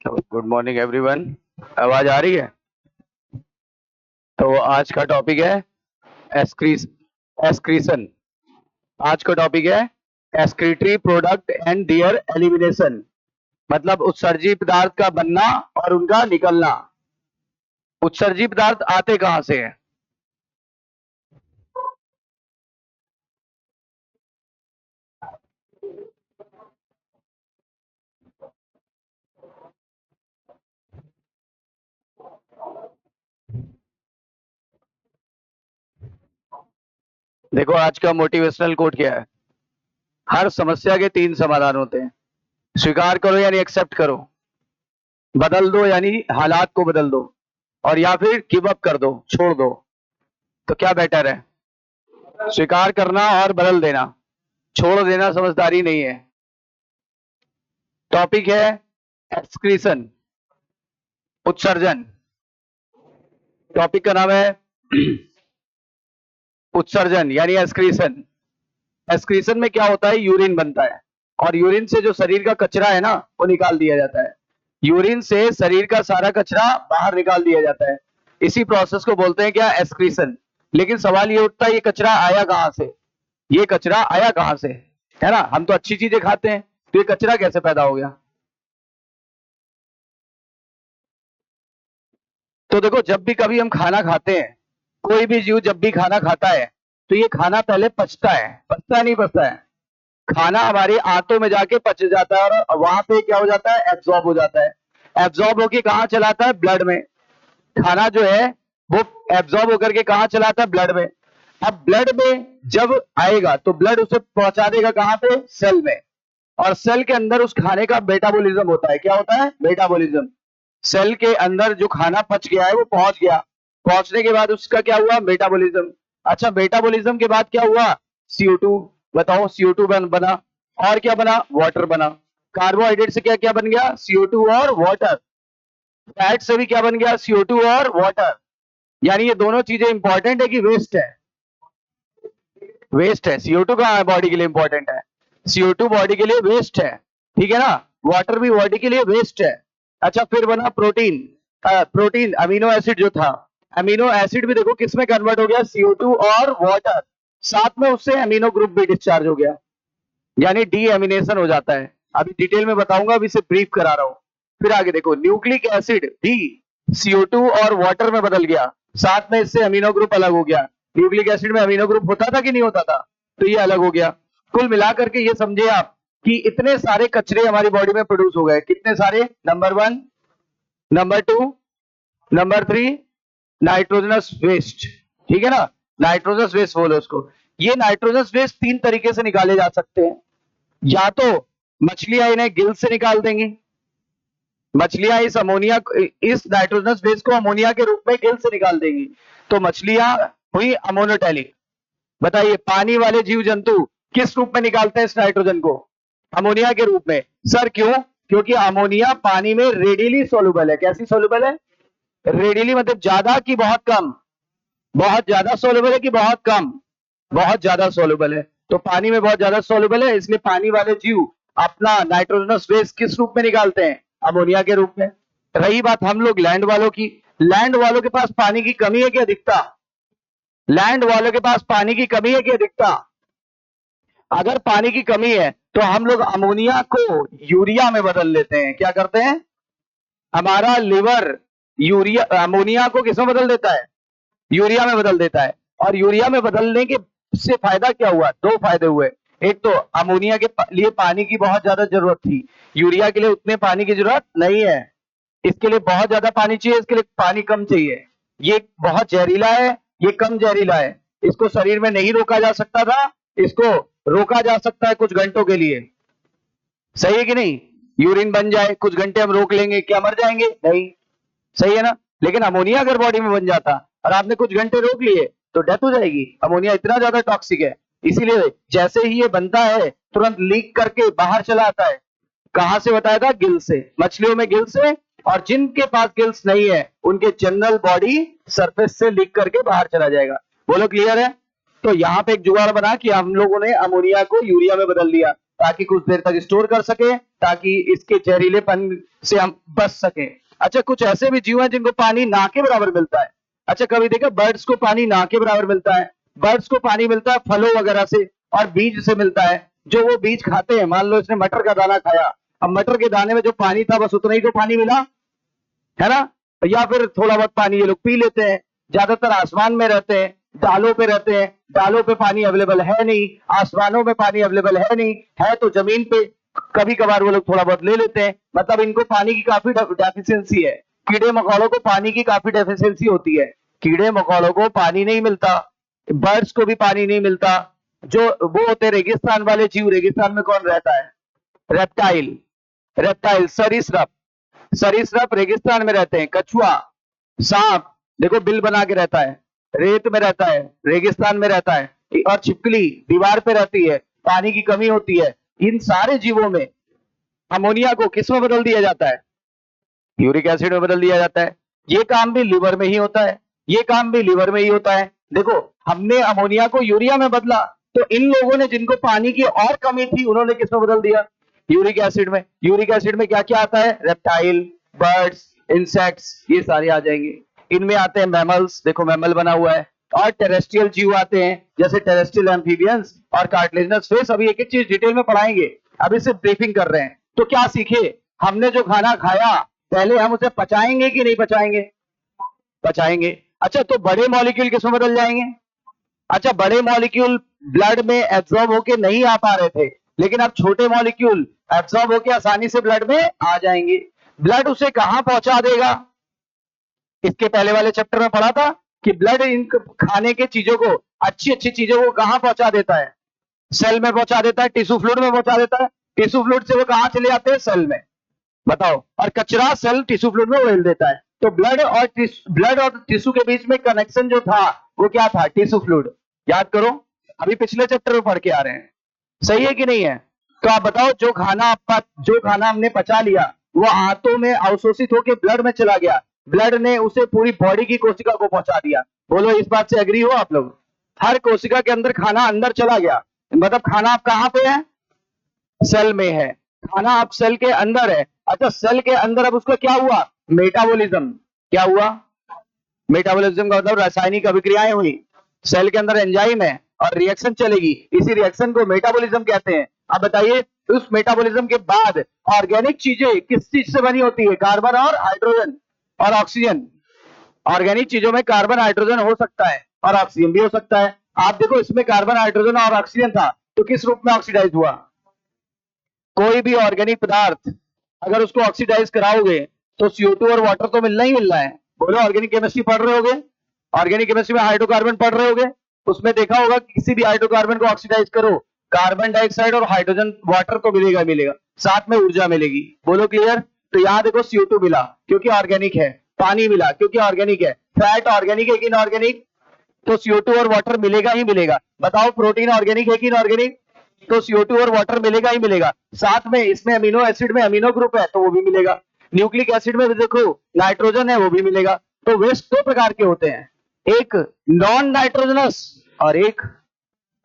Good morning everyone. आवाज आ रही है? तो आज का टॉपिक है एक्सक्रीशन। आज का टॉपिक है excretory product and there elimination, मतलब उत्सर्जी पदार्थ का बनना और उनका निकलना। उत्सर्जी पदार्थ आते कहां से हैं? देखो, आज का मोटिवेशनल कोट क्या है? हर समस्या के 3 समाधान होते हैं। स्वीकार करो यानी एक्सेप्ट करो, बदल दो यानी हालात को बदल दो, और या फिर गिव अप कर दो, छोड़ दो। तो क्या बेटर है? स्वीकार करना और बदल देना। छोड़ देना समझदारी नहीं है। टॉपिक है एक्सक्रीशन, उत्सर्जन। टॉपिक का नाम है उत्सर्जन यानी एक्सक्रीशन। एक्सक्रीशन में क्या होता है? यूरिन बनता है, और यूरिन से जो शरीर का कचरा है ना, वो निकाल दिया जाता है। यूरिन से शरीर का सारा कचरा बाहर निकाल दिया जाता है। इसी प्रोसेस को बोलते हैं क्या? एक्सक्रीशन। लेकिन सवाल ये उठता है, ये कचरा आया कहां से? ये कचरा आया कहां से, है ना? हम तो अच्छी चीजें खाते हैं, तो ये कचरा कैसे पैदा हो गया? तो देखो, जब भी कभी हम खाना खाते हैं, कोई भी जीव जब भी खाना खाता है, तो ये खाना पहले पचता है। पचता नहीं पचता है? खाना हमारे आंतों में जाके पच जाता है, और वहां पे क्या हो जाता है? एब्जॉर्ब हो जाता है। एब्जॉर्ब होके कहाँ चलाता है? ब्लड में। खाना जो है वो एब्जॉर्ब होकर के कहाँ चलाता है? ब्लड में। अब ब्लड में जब आएगा तो ब्लड उसे पहुंचा देगा कहाँ पे? सेल में। और सेल के अंदर उस खाने का मेटाबॉलिज्म होता है। क्या होता है? मेटाबॉलिज्म। सेल के अंदर जो खाना पच गया है वो पहुंच गया। पहुंचने के बाद उसका क्या हुआ? मेटाबॉलिज्म। अच्छा, मेटाबॉलिज्म के बाद क्या हुआ? CO2। बताओ, CO2 बना। और क्या बना? वाटर बना। कार्बोहाइड्रेट से क्या क्या बन गया? CO2 और वाटर। फैट से भी क्या बन गया? CO2 और वाटर। यानी ये दोनों चीजें इंपॉर्टेंट है कि वेस्ट है? वेस्ट है। CO2 कहाँ है? बॉडी के लिए इंपॉर्टेंट है। CO2 बॉडी के लिए वेस्ट है, ठीक है ना? वाटर भी बॉडी के लिए वेस्ट है। अच्छा, फिर बना प्रोटीन। प्रोटीन अमीनो एसिड जो था, अमीनो एसिड भी देखो किस में कन्वर्ट हो गया? CO2 और वाटर। साथ में उससे अमीनो ग्रुप भी डिस्चार्ज हो गया, यानी डीएमिनेशन हो जाता है। अभी डिटेल में बताऊंगा, अभी से ब्रीफ करा रहा हूं। फिर आगे देखो, न्यूक्लिक एसिड भी CO2 और वाटर में बदल गया, साथ में इससे अमीनो ग्रुप अलग हो गया। न्यूक्लिक एसिड में अमीनो ग्रुप होता था कि नहीं होता था? तो ये अलग हो गया। कुल मिलाकर के ये समझे आप कि इतने सारे कचरे हमारी बॉडी में प्रोड्यूस हो गए। कितने सारे? Number 1, number 2, number 3, nitrogenous waste. ठीक है ना? नाइट्रोजनस वेस्ट बोलो उसको। ये नाइट्रोजनस वेस्ट 3 तरीके से निकाले जा सकते हैं। या तो मछलियां इन्हें गिल से निकाल देंगी। मछलियां इस नाइट्रोजनस बेस को अमोनिया के रूप में गिल से निकाल देंगी, तो मछलियां हुई अमोनोटैलिक। बताइए, पानी वाले जीव जंतु किस रूप में निकालते हैं इस नाइट्रोजन को? अमोनिया के रूप में। सर क्यों? क्योंकि अमोनिया पानी में रेडिली सोल्यूबल है। कैसी सोल्यूबल है? रेडिली मतलब ज्यादा कि बहुत कम? बहुत ज्यादा सोल्यूबल है कि बहुत कम? बहुत ज्यादा सोल्यूबल है। तो पानी में बहुत ज्यादा सोल्यूबल है, इसलिए पानी वाले जीव अपना नाइट्रोजनस बेस किस रूप में निकालते हैं? अमोनिया के रूप में। रही बात हम लोग लैंड वालों की, लैंड वालों के पास पानी की कमी है कि अधिकता? लैंड वालों के पास पानी की कमी है कि अधिकता? अगर पानी की कमी है तो हम लोग अमोनिया को यूरिया में बदल लेते हैं। क्या करते हैं? हमारा लिवर यूरिया अमोनिया को किसमें बदल देता है? यूरिया में बदल देता है। और यूरिया में बदलने के से फायदा क्या हुआ? 2 फायदे हुए। एक तो अमोनिया के लिए पानी की बहुत ज्यादा जरूरत थी, यूरिया के लिए उतने पानी की जरूरत नहीं है। इसके लिए बहुत ज्यादा पानी चाहिए, इसके लिए पानी कम चाहिए। ये बहुत जहरीला है, ये कम जहरीला है। इसको शरीर में नहीं रोका जा सकता था, इसको रोका जा सकता है कुछ घंटों के लिए। सही है कि नहीं? यूरिन बन जाए, कुछ घंटे हम रोक लेंगे, क्या मर जाएंगे? नहीं। सही है ना? लेकिन अमोनिया अगर बॉडी में बन जाता और आपने कुछ घंटे रोक लिए तो डेथ हो जाएगी। अमोनिया इतना ज्यादा टॉक्सिक है। इसीलिए जैसे ही ये बनता है तुरंत लीक करके बाहर चला आता है। कहां से बताया था? गिल से। मछलियों में गिल से, और जिनके पास गिल्स नहीं है उनके जनरल बॉडी सरफेस से लीक करके बाहर चला जाएगा। बोलो क्लियर है? तो यहाँ पे एक जुगाड़ बना कि हम लोगों ने अमोनिया को यूरिया में बदल दिया। ताकि कुछ देर तक स्टोर कर सके, ताकि इसके जहरीलेपन से हम बच सके। अच्छा, कुछ ऐसे भी जीव हैं जिनको पानी ना के बराबर मिलता है। अच्छा, कभी देखा बर्ड्स को पानी ना के बराबर मिलता है? बर्ड्स को पानी मिलता है फलों वगैरह से और बीज से मिलता है। जो वो बीज खाते हैं, मान लो इसने मटर का दाना खाया, अब मटर के दाने में जो पानी था बस उतना ही तो पानी मिला, है ना? या फिर थोड़ा बहुत पानी ये लोग पी लेते हैं। ज्यादातर आसमान में रहते हैं, डालों पे रहते हैं, डालों पे पानी अवेलेबल है नहीं, आसमानों में पानी अवेलेबल है नहीं, है तो जमीन पे कभी कभार वो लोग थोड़ा बहुत ले लेते हैं। मतलब इनको पानी की काफी डेफिशिएंसी है। कीड़े मकोड़ों को पानी की काफी डेफिशिएंसी होती है। कीड़े मकोड़ों को पानी नहीं मिलता, बर्ड्स को भी पानी नहीं मिलता। जो वो होते रेगिस्तान वाले जीव, रेगिस्तान में कौन रहता है? रेप्टाइल, रेप्टाइल, सरीसृप, सरीसृप रेगिस्तान में रहते हैं। कछुआ, सांप देखो बिल बना के रहता है, रेत में रहता है, रेगिस्तान में रहता है। और छिपकली दीवार पे रहती है, पानी की कमी होती है। इन सारे जीवों में अमोनिया को किस में बदल दिया जाता है? यूरिक एसिड में बदल दिया जाता है। ये काम भी लीवर में ही होता है, ये काम भी लीवर में ही होता है। देखो, हमने अमोनिया को यूरिया में बदला, तो इन लोगों ने जिनको पानी की और कमी थी उन्होंने किस में बदल दिया? यूरिक एसिड में। यूरिक एसिड में क्या क्या आता है? रेप्टाइल, बर्ड्स, इंसेक्ट्स, ये सारे आ जाएंगे। इनमें आते हैं मैमल्स, देखो मैमल बना हुआ है, और टेरेस्ट्रियल जीव आते हैं जैसे टेरेस्ट्रियल एम्फीबियंस और कार्टिलेजिनस फिश। अभी एक एक चीज डिटेल में पढ़ाएंगे, अभी सिर्फ ब्रीफिंग कर रहे हैं। तो क्या सीखे? हमने जो खाना खाया पहले हम उसे पचाएंगे कि नहीं पचाएंगे? पचाएंगे। अच्छा, तो बड़े मॉलिक्यूल किसमें बदल जाएंगे? अच्छा, बड़े मॉलिक्यूल ब्लड में एब्जॉर्ब होके नहीं आ पा रहे थे, लेकिन अब छोटे मॉलिक्यूल एब्जॉर्ब होके आसानी से ब्लड में आ जाएंगे। ब्लड उसे कहां पहुंचा देगा? इसके पहले वाले चैप्टर में पढ़ा था कि ब्लड इन खाने के चीजों को, अच्छी अच्छी चीजों को कहां पहुंचा देता है? सेल में पहुंचा देता है, टिश्यू फ्लूइड में पहुंचा देता है। टिश्यू फ्लूइड से वो कहां चले जाते हैं? सेल में। बताओ, और कचरा सेल टिश्यू फ्लूइड में उड़ेल देता है। तो ब्लड और टिश्यू के बीच में कनेक्शन जो था वो क्या था? Tissue fluid. याद करो, अभी पिछले चैप्टर में पढ़ के आ रहे हैं। सही है कि नहीं है? तो आप बताओ, जो खाना हमने पचा लिया वो आंतों में अवशोषित होकर ब्लड में चला गया, ब्लड ने उसे पूरी बॉडी की कोशिका को पहुंचा दिया। बोलो, इस बात से एग्री हो आप लोग? हर कोशिका के अंदर खाना अंदर चला गया। मतलब खाना आप कहां पे है? सेल में है। खाना आप सेल के अंदर है। अच्छा, सेल के अंदर अब उसका क्या हुआ? मेटाबॉलिज्म। क्या हुआ? मेटाबॉलिज्म का मतलब रासायनिक अभिक्रियाएं हुई। सेल के अंदर एंजाइम है और रिएक्शन चलेगी, इसी रिएक्शन को मेटाबॉलिज्म कहते हैं। अब बताइए, उस मेटाबॉलिज्म के बाद ऑर्गेनिक चीजें किस चीज से बनी होती है? कार्बन और हाइड्रोजन और ऑक्सीजन। ऑर्गेनिक चीजों में कार्बन हाइड्रोजन हो सकता है और ऑक्सीजन भी हो सकता है। आप देखो, इसमें कार्बन हाइड्रोजन और ऑक्सीजन था, तो किस रूप में ऑक्सीडाइज हुआ? कोई भी ऑर्गेनिक पदार्थ अगर उसको ऑक्सीडाइज कराओगे तो CO2 और वाटर तो मिलना ही मिलना है। बोलो, ऑर्गेनिक केमिस्ट्री पढ़ रहे होगे, ऑर्गेनिक केमिस्ट्री में हाइड्रोकार्बन पढ़ रहे होगे, उसमें देखा होगा कि किसी भी हाइड्रोकार्बन को ऑक्सीडाइज करो, कार्बन डाइऑक्साइड और हाइड्रोजन वाटर तो मिलेगा मिलेगा, साथ में ऊर्जा मिलेगी। बोलो क्लियर? तो यहाँ देखो, CO2 मिला क्योंकि ऑर्गेनिक है, पानी मिला क्योंकि ऑर्गेनिक है, फैट ऑर्गेनिक है कि इनऑर्गेनिक? तो CO2 और वाटर मिलेगा ही मिलेगा। बताओ, प्रोटीन ऑर्गेनिक है कि इनऑर्गेनिक? तो CO2 और वाटर मिलेगा ही मिलेगा। साथ में इसमें अमीनो एसिड में अमीनो ग्रुप है तो वो भी मिलेगा। न्यूक्लिक एसिड में भी देखो नाइट्रोजन है, वो भी मिलेगा। तो वेस्ट दो प्रकार के होते हैं, एक नॉन नाइट्रोजनस और एक,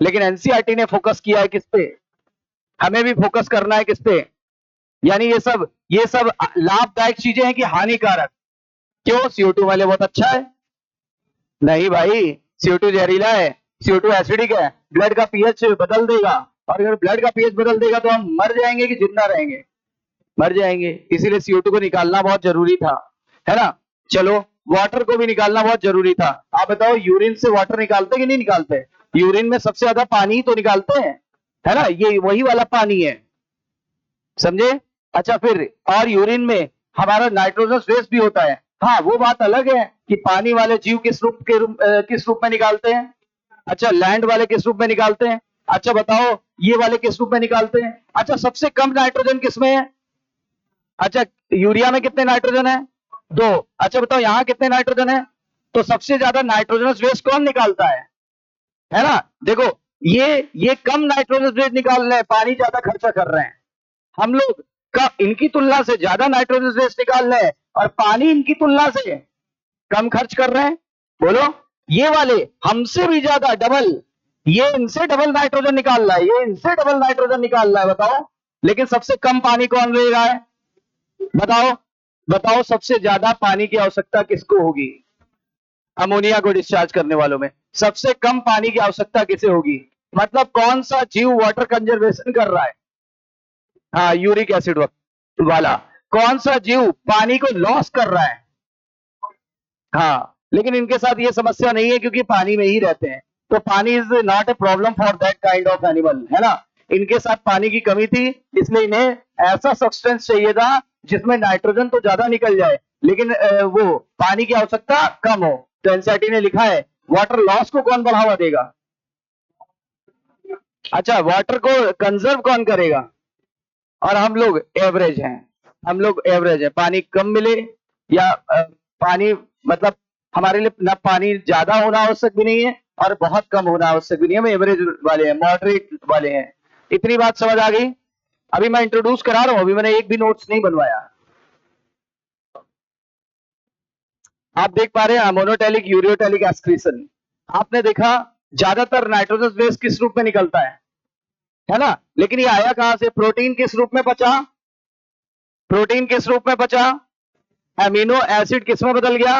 लेकिन एनसीईआरटी ने फोकस किया है किस पे? हमें भी फोकस करना है किस पे? यानी ये सब लाभदायक चीजें हैं कि हानिकारक? क्यों? CO2 वाले बहुत अच्छा है? नहीं भाई, CO2 जहरीला है, CO2 एसिडिक है, ब्लड का पीएच बदल देगा, और अगर ब्लड का पीएच बदल देगा तो हम मर जाएंगे कि जिंदा रहेंगे? मर जाएंगे। इसीलिए CO2 को निकालना बहुत जरूरी था, है ना? चलो, वाटर को भी निकालना बहुत जरूरी था। आप बताओ, यूरिन से वाटर निकालते कि नहीं निकालते? यूरिन में सबसे ज्यादा पानी ही तो निकालते हैं, है ना? ये वही वाला पानी है, समझे? अच्छा, फिर और यूरिन में हमारा नाइट्रोजनस वेस्ट भी होता है। हाँ, वो बात अलग है कि पानी वाले जीव किस रूप में निकालते हैं। अच्छा, लैंड वाले किस रूप में निकालते हैं? अच्छा बताओ, ये वाले किस रूप में निकालते हैं? अच्छा, सबसे कम नाइट्रोजन किसमें है? अच्छा, यूरिया में कितने नाइट्रोजन है? 2। अच्छा बताओ, यहाँ कितने नाइट्रोजन है? तो सबसे ज्यादा नाइट्रोजनस वेस्ट कौन निकालता है ना? देखो, ये कम नाइट्रोजनस वेस्ट निकाल रहे हैं, पानी ज्यादा खर्चा कर रहे हैं। हम लोग का इनकी तुलना से ज्यादा नाइट्रोजन वेस्ट निकाल रहे हैं और पानी इनकी तुलना से कम खर्च कर रहे हैं। बोलो, ये वाले हमसे भी ज्यादा डबल, ये इनसे डबल नाइट्रोजन निकाल रहा है, ये इनसे डबल नाइट्रोजन निकाल रहा है, बताओ। लेकिन सबसे कम पानी कौन ले रहा है? बताओ बताओ, सबसे ज्यादा पानी की आवश्यकता किसको होगी? अमोनिया को डिस्चार्ज करने वालों में सबसे कम पानी की आवश्यकता किसे होगी? मतलब कौन सा जीव वाटर कंजर्वेशन कर रहा है? हाँ, यूरिक एसिड वाला। कौन सा जीव पानी को लॉस कर रहा है? हाँ, लेकिन इनके साथ ये समस्या नहीं है क्योंकि पानी में ही रहते हैं, तो पानी is not a problem for that kind of animal, है ना। इनके साथ पानी की कमी थी, इसलिए इन्हें ऐसा सब्सटेंस चाहिए था जिसमें नाइट्रोजन तो ज्यादा निकल जाए लेकिन वो पानी की आवश्यकता कम हो। तो एनसीईआरटी ने लिखा है वाटर लॉस को कौन बढ़ावा देगा? अच्छा, वाटर को कंजर्व कौन करेगा? और हम लोग एवरेज हैं, हम लोग एवरेज है, पानी कम मिले या पानी मतलब हमारे लिए ना पानी ज्यादा होना आवश्यक भी नहीं है और बहुत कम होना आवश्यक भी नहीं है, हम एवरेज वाले हैं, मॉडरेट वाले हैं। इतनी बात समझ आ गई? अभी मैं इंट्रोड्यूस करा रहा हूं, अभी मैंने एक भी नोट्स नहीं बनवाया। आप देख पा रहे हैं अमोनोटैलिक यूरियोटैलिक एक्सक्रीशन। आपने देखा ज्यादातर नाइट्रोजन बेस किस रूप में निकलता है ना, लेकिन ये आया कहां से? प्रोटीन किस रूप में बचा? प्रोटीन किस रूप में बचा? एमिनो एसिड किस में बदल गया?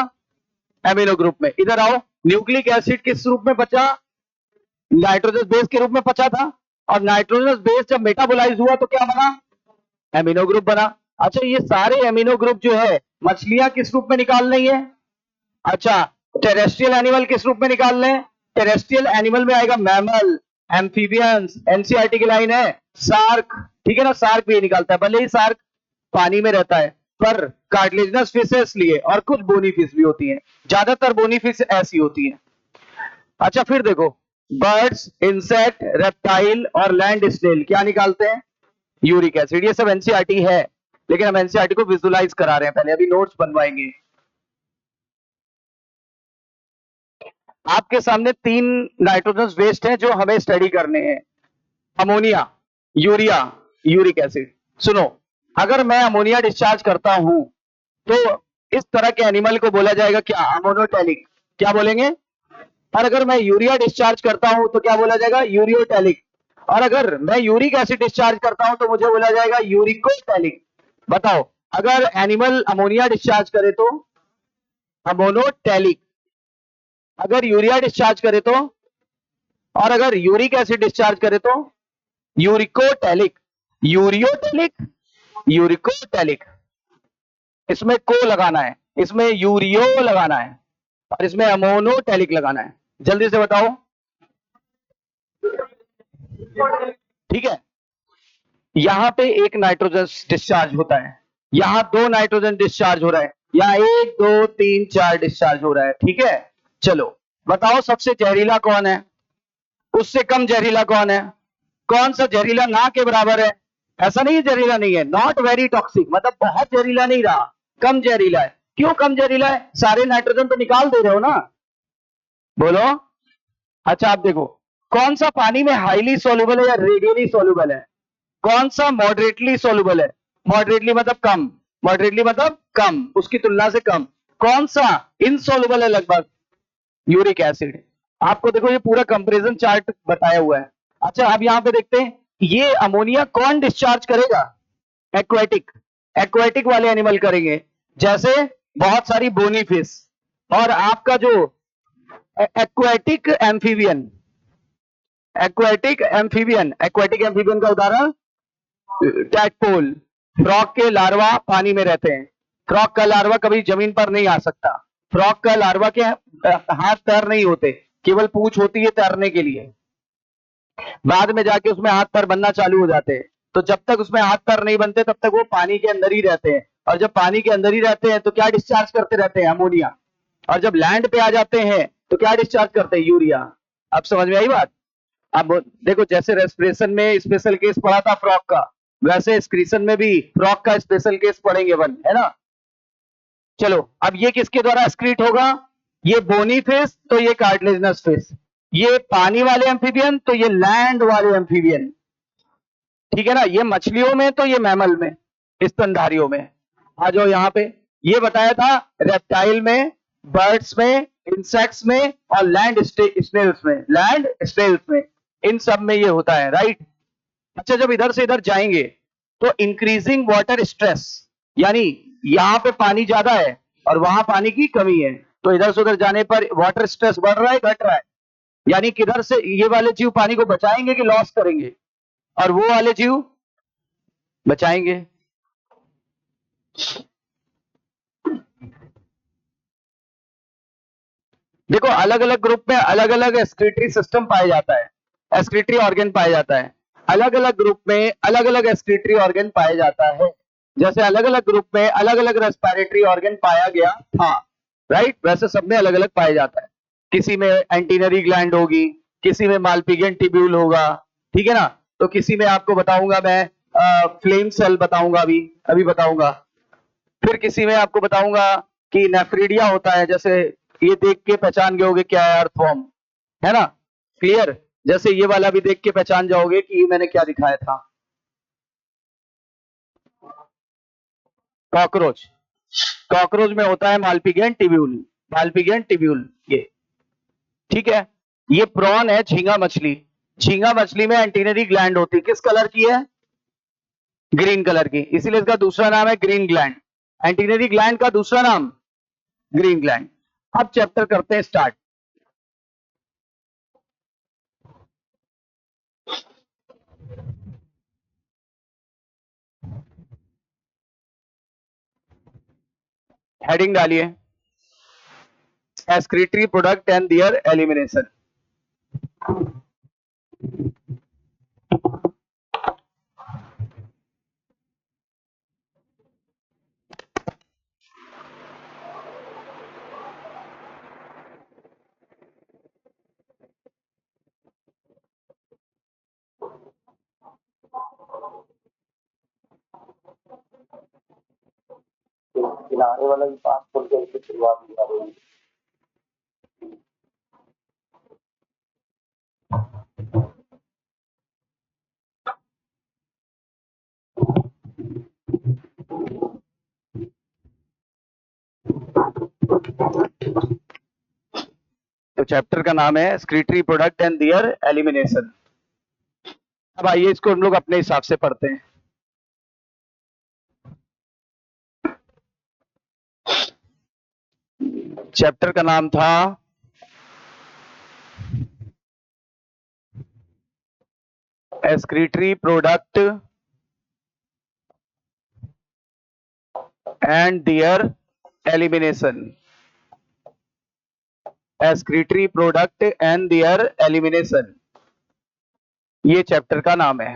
एमिनो ग्रुप में। इधर आओ, न्यूक्लिक एसिड किस रूप में बचा? नाइट्रोजन बेस के रूप में बचा था, और नाइट्रोजन बेस जब मेटाबोलाइज हुआ तो क्या बना? एमिनो ग्रुप बना। अच्छा, ये सारे एमिनो ग्रुप जो है मछलियां किस रूप में निकाल रही है? अच्छा, टेरेस्ट्रियल एनिमल किस रूप में निकाल रहे हैं? टेरेस्ट्रियल एनिमल में आएगा मैमल, एम्फीबियंस, एनसीईआरटी की लाइन है शार्क, ठीक है ना। शार्क भी निकालता है, भले ही शार्क पानी में रहता है, पर कार्टिलेजिनस फिशेस लिए और कुछ बोनी फिश भी होती हैं, ज्यादातर बोनी फिश ऐसी होती हैं। अच्छा, फिर देखो, बर्ड्स, इंसेक्ट, रेप्टाइल और लैंड स्नेल क्या निकालते हैं? Uric acid. ये सब एनसीईआरटी है, लेकिन हम एनसीईआरटी को विजुलाइज करा रहे हैं पहले, अभी नोट्स बनवाएंगे। आपके सामने 3 नाइट्रोजन वेस्ट हैं जो हमें स्टडी करने हैं, अमोनिया, यूरिया, यूरिक एसिड। सुनो, अगर मैं अमोनिया डिस्चार्ज करता हूं तो इस तरह के एनिमल को बोला जाएगा क्या? अमोनोटैलिक। क्या बोलेंगे? और अगर मैं यूरिया डिस्चार्ज करता हूं तो क्या बोला जाएगा? यूरियोटैलिक। और अगर मैं यूरिक एसिड डिस्चार्ज करता हूं तो मुझे बोला जाएगा यूरिकोटैलिक। बताओ, अगर एनिमल अमोनिया डिस्चार्ज करे तो अमोनोटैलिक, अगर यूरिया डिस्चार्ज करे तो, और अगर यूरिक एसिड डिस्चार्ज करे तो यूरिकोटैलिक। Ureotelic, uricotelic. इसमें को लगाना है, इसमें यूरियो लगाना है, और इसमें अमोनोटैलिक लगाना है। जल्दी से बताओ, ठीक है। यहां पे एक नाइट्रोजन डिस्चार्ज होता है, यहां 2 नाइट्रोजन डिस्चार्ज हो रहा है, यहां 1 2 3 4 डिस्चार्ज हो रहा है, ठीक है। चलो बताओ, सबसे जहरीला कौन है? उससे कम जहरीला कौन है? कौन सा जहरीला ना के बराबर है? ऐसा नहीं है जहरीला नहीं है, नॉट वेरी टॉक्सिक, मतलब बहुत जहरीला नहीं रहा, कम जहरीला है। क्यों कम जहरीला है? सारे नाइट्रोजन तो निकाल दे रहे हो ना, बोलो। अच्छा, आप देखो, कौन सा पानी में हाईली सोल्यूबल है या रेडियली सोल्यूबल है? कौन सा मॉडरेटली सोल्यूबल है? मॉडरेटली मतलब कम, मॉडरेटली मतलब कम, उसकी तुलना से कम। कौन सा इनसोल्यूबल है लगभग? Uric acid. आपको देखो, ये पूरा कंपैरिजन चार्ट बताया हुआ है। अच्छा, अब यहां पे देखते हैं, ये अमोनिया कौन डिस्चार्ज करेगा? एक्वेटिक, एक्वेटिक वाले एनिमल करेंगे, जैसे बहुत सारी बोनी फिश, और आपका जो aquatic amphibian, aquatic amphibian, aquatic amphibian का उदाहरण टैडपोल। फ्रॉग के लार्वा पानी में रहते हैं, फ्रॉग का लार्वा कभी जमीन पर नहीं आ सकता, फ्रॉग का लार्वा के हाथ पैर नहीं होते, केवल पूंछ होती है तैरने के लिए, बाद में जाके उसमें हाथ पैर बनना चालू हो जाते हैं। तो जब तक उसमें हाथ पैर नहीं बनते तब तक वो पानी के अंदर ही रहते हैं, और जब पानी के अंदर ही रहते हैं तो क्या डिस्चार्ज करते रहते हैं? अमोनिया। और जब लैंड पे आ जाते हैं तो क्या डिस्चार्ज करते हैं? यूरिया। अब समझ में आई बात? अब देखो, जैसे रेस्पिरेशन में स्पेशल केस पढ़ा था फ्रॉग का, वैसे एक्सक्रीशन में भी फ्रॉग का स्पेशल केस पढ़ेंगे वन, है ना। चलो, अब ये किसके द्वारा एक्सक्रीट होगा? ये बोनी फिश तो ये कार्टिलेजिनस फिश, ये पानी वाले एम्फीबियन तो ये लैंड वाले एम्फीबियन, ठीक है ना। ये मछलियों में तो ये मैमल में, स्तनधारियों में। आ जाओ यहाँ पे, ये बताया था रेप्टाइल में, बर्ड्स में, इंसेक्ट्स में और लैंड स्नेल्स में, लैंड स्नेल्स में, इन सब में ये होता है, राइट। अच्छा, जब इधर से इधर जाएंगे तो इंक्रीजिंग वाटर स्ट्रेस, यानी यहाँ पे पानी ज्यादा है और वहां पानी की कमी है, तो इधर से उधर जाने पर वाटर स्ट्रेस बढ़ रहा है घट रहा है, यानी किधर से ये वाले जीव पानी को बचाएंगे कि लॉस करेंगे, और वो वाले जीव बचाएंगे। देखो, अलग अलग ग्रुप में अलग अलग एक्सक्रीटरी सिस्टम पाया जाता है, एक्सक्रीटरी ऑर्गन पाया जाता है, अलग अलग ग्रुप में अलग अलग एक्सक्रीटरी ऑर्गन पाया जाता है। जैसे अलग अलग ग्रुप में अलग अलग रेस्पिरेटरी ऑर्गन पाया गया था, राइट, वैसे सब में अलग अलग पाया जाता है। किसी में एंटीनरी ग्लैंड होगी, किसी में मालपिजियन ट्यूब्यूल होगा, ठीक है ना, तो किसी में आपको बताऊंगा मैं फ्लेम सेल बताऊंगा, अभी अभी बताऊंगा। फिर किसी में आपको बताऊंगा कि नेफ्रीडिया होता है, जैसे ये देख के पहचान गए होगे क्या है, अर्थवॉर्म, है ना, क्लियर। जैसे ये वाला भी देख के पहचान जाओगे कि ये मैंने क्या दिखाया था, कॉकरोच। कॉकरोच में होता है मालपिजियन ट्यूब्यूल, मालपिजियन ट्यूब्यूल ये, ठीक है। ये प्रॉन है, झींगा मछली। झींगा मछली में एंटीनरी ग्लैंड होती है, किस कलर की है, ग्रीन कलर की, इसीलिए इसका दूसरा नाम है ग्रीन ग्लैंड। एंटीनरी ग्लैंड का दूसरा नाम ग्रीन ग्लैंड। अब चैप्टर करते हैं स्टार्ट। हेडिंग डालिए, excretory product and their elimination। किनारे वाला भी पास खोल के इसकी शुरुआत करेंगे। तो चैप्टर का नाम है excretory product and their elimination। अब आइए इसको हम लोग अपने हिसाब से पढ़ते हैं। चैप्टर का नाम था excretory product and their elimination। excretory product and their elimination, ये चैप्टर का नाम है।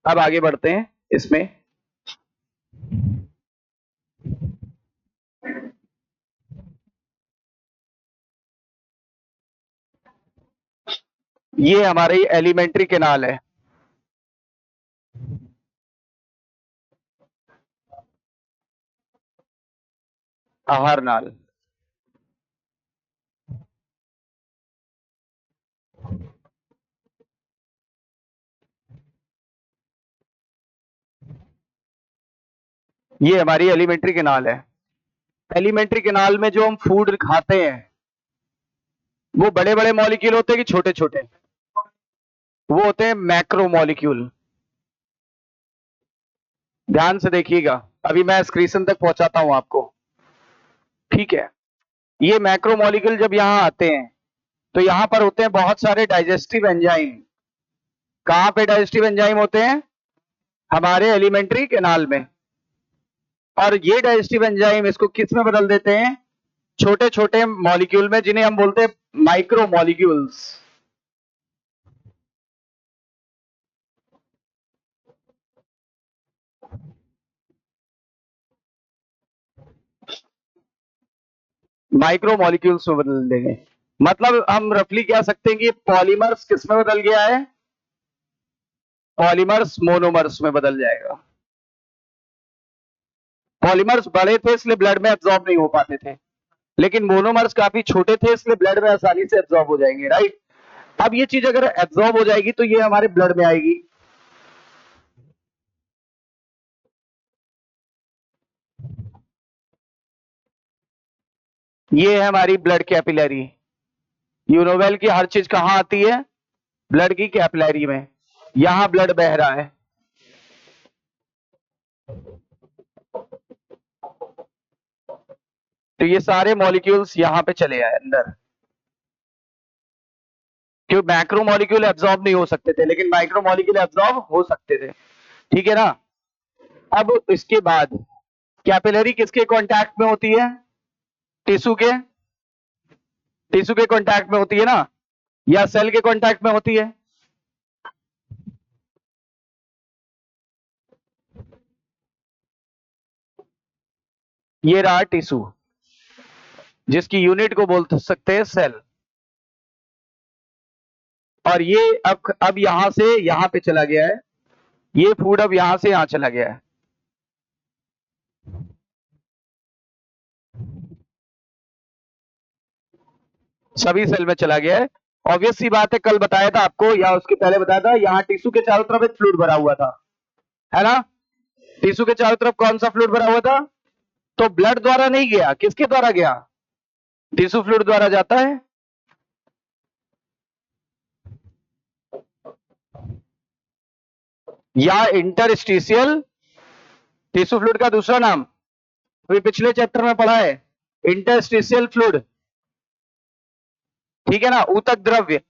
अब आगे बढ़ते हैं इसमें। ये हमारी एलिमेंट्री कैनाल है, आहार नाल। ये हमारी एलिमेंट्री कैनाल है। एलिमेंट्री कैनाल में जो हम फूड खाते हैं वो बड़े बड़े मॉलिक्यूल होते हैं कि छोटे छोटे, वो होते हैं मैक्रो मॉलिक्यूल। ध्यान से देखिएगा, अभी मैं एक्सक्रीशन तक पहुंचाता हूं आपको, ठीक है। ये मैक्रो मॉलिक्यूल जब यहां आते हैं तो यहां पर होते हैं बहुत सारे डाइजेस्टिव एंजाइम। कहां पे डाइजेस्टिव एंजाइम होते हैं, हमारे एलिमेंट्री कैनाल में। और ये डाइजेस्टिव एंजाइम इसको किस में बदल देते हैं, छोटे छोटे मॉलिक्यूल में, जिन्हें हम बोलते हैं माइक्रो मॉलिक्यूल्स। माइक्रो मॉलिक्यूल्स में बदल देंगे। मतलब हम रफली कह सकते हैं कि पॉलीमर्स किस में बदल गया है, पॉलीमर्स मोनोमर्स में बदल जाएगा। पॉलीमर्स बड़े थे इसलिए ब्लड में एब्जॉर्ब नहीं हो पाते थे, लेकिन मोनोमर्स काफी छोटे थे इसलिए ब्लड में आसानी से एब्जॉर्ब हो जाएंगे, राइट। अब ये चीज अगर एब्जॉर्ब हो जाएगी तो ये हमारे ब्लड में आएगी। ये है हमारी blood capillary. You know well की हर चीज कहां आती है? ब्लड की कैपिलरी में। यहां ब्लड बह रहा है। तो ये सारे मॉलिक्यूल्स यहां पे चले आए अंदर। क्यों? मैक्रो मॉलिक्यूल एब्जॉर्ब नहीं हो सकते थे, लेकिन माइक्रो मॉलिक्यूल एब्जॉर्ब हो सकते थे। ठीक है ना? अब इसके बाद कैपिलरी किसके कांटेक्ट में होती है? टिश्यू के। टिश्यू के कांटेक्ट में होती है ना, या सेल के कांटेक्ट में होती है? ये रहा टिश्यू, जिसकी यूनिट को बोल सकते हैं सेल। और ये अब यहां से यहां पे चला गया है। ये फूड अब यहां से यहां चला गया है। सभी सेल में चला गया है। ऑब्वियस सी बात है, कल बताया था आपको या उसके पहले बताया था, यहाँ टिश्यू के चारों तरफ एक फ्लूइड भरा हुआ था, है ना? टिश्यू के चारों तरफ कौन सा फ्लूइड भरा हुआ था? तो ब्लड द्वारा नहीं गया, किसके द्वारा गया? टिश्यू फ्लूइड द्वारा जाता है। या इंटरस्टिशियल टिश्यू फ्लूइड का दूसरा नाम अभी पिछले चैप्टर में पढ़ा है, इंटरस्टिशियल फ्लूइड। ठीक है ना? ऊतक द्रव्य।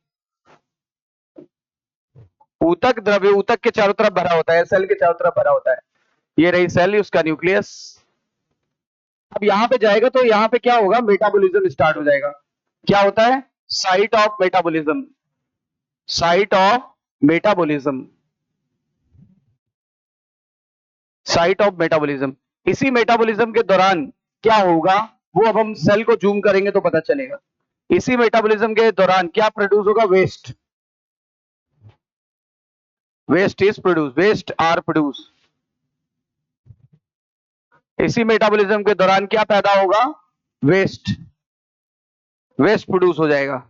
ऊतक द्रव्य ऊतक के चारों तरफ भरा होता है, सेल के चारों तरफ भरा होता है। ये रही सेल, उसका न्यूक्लियस। अब यहां पे जाएगा तो यहां पे क्या होगा? मेटाबॉलिज्म स्टार्ट हो जाएगा। क्या होता है? Site of metabolism. Site of metabolism. Site of metabolism. इसी मेटाबॉलिज्म के दौरान क्या होगा, वो अब हम सेल को जूम करेंगे तो पता चलेगा। इसी मेटाबॉलिज्म के दौरान क्या प्रोड्यूस होगा? Waste. Waste is produce, waste are produce. इसी मेटाबॉलिज्म के दौरान क्या पैदा होगा? वेस्ट। वेस्ट प्रोड्यूस हो जाएगा।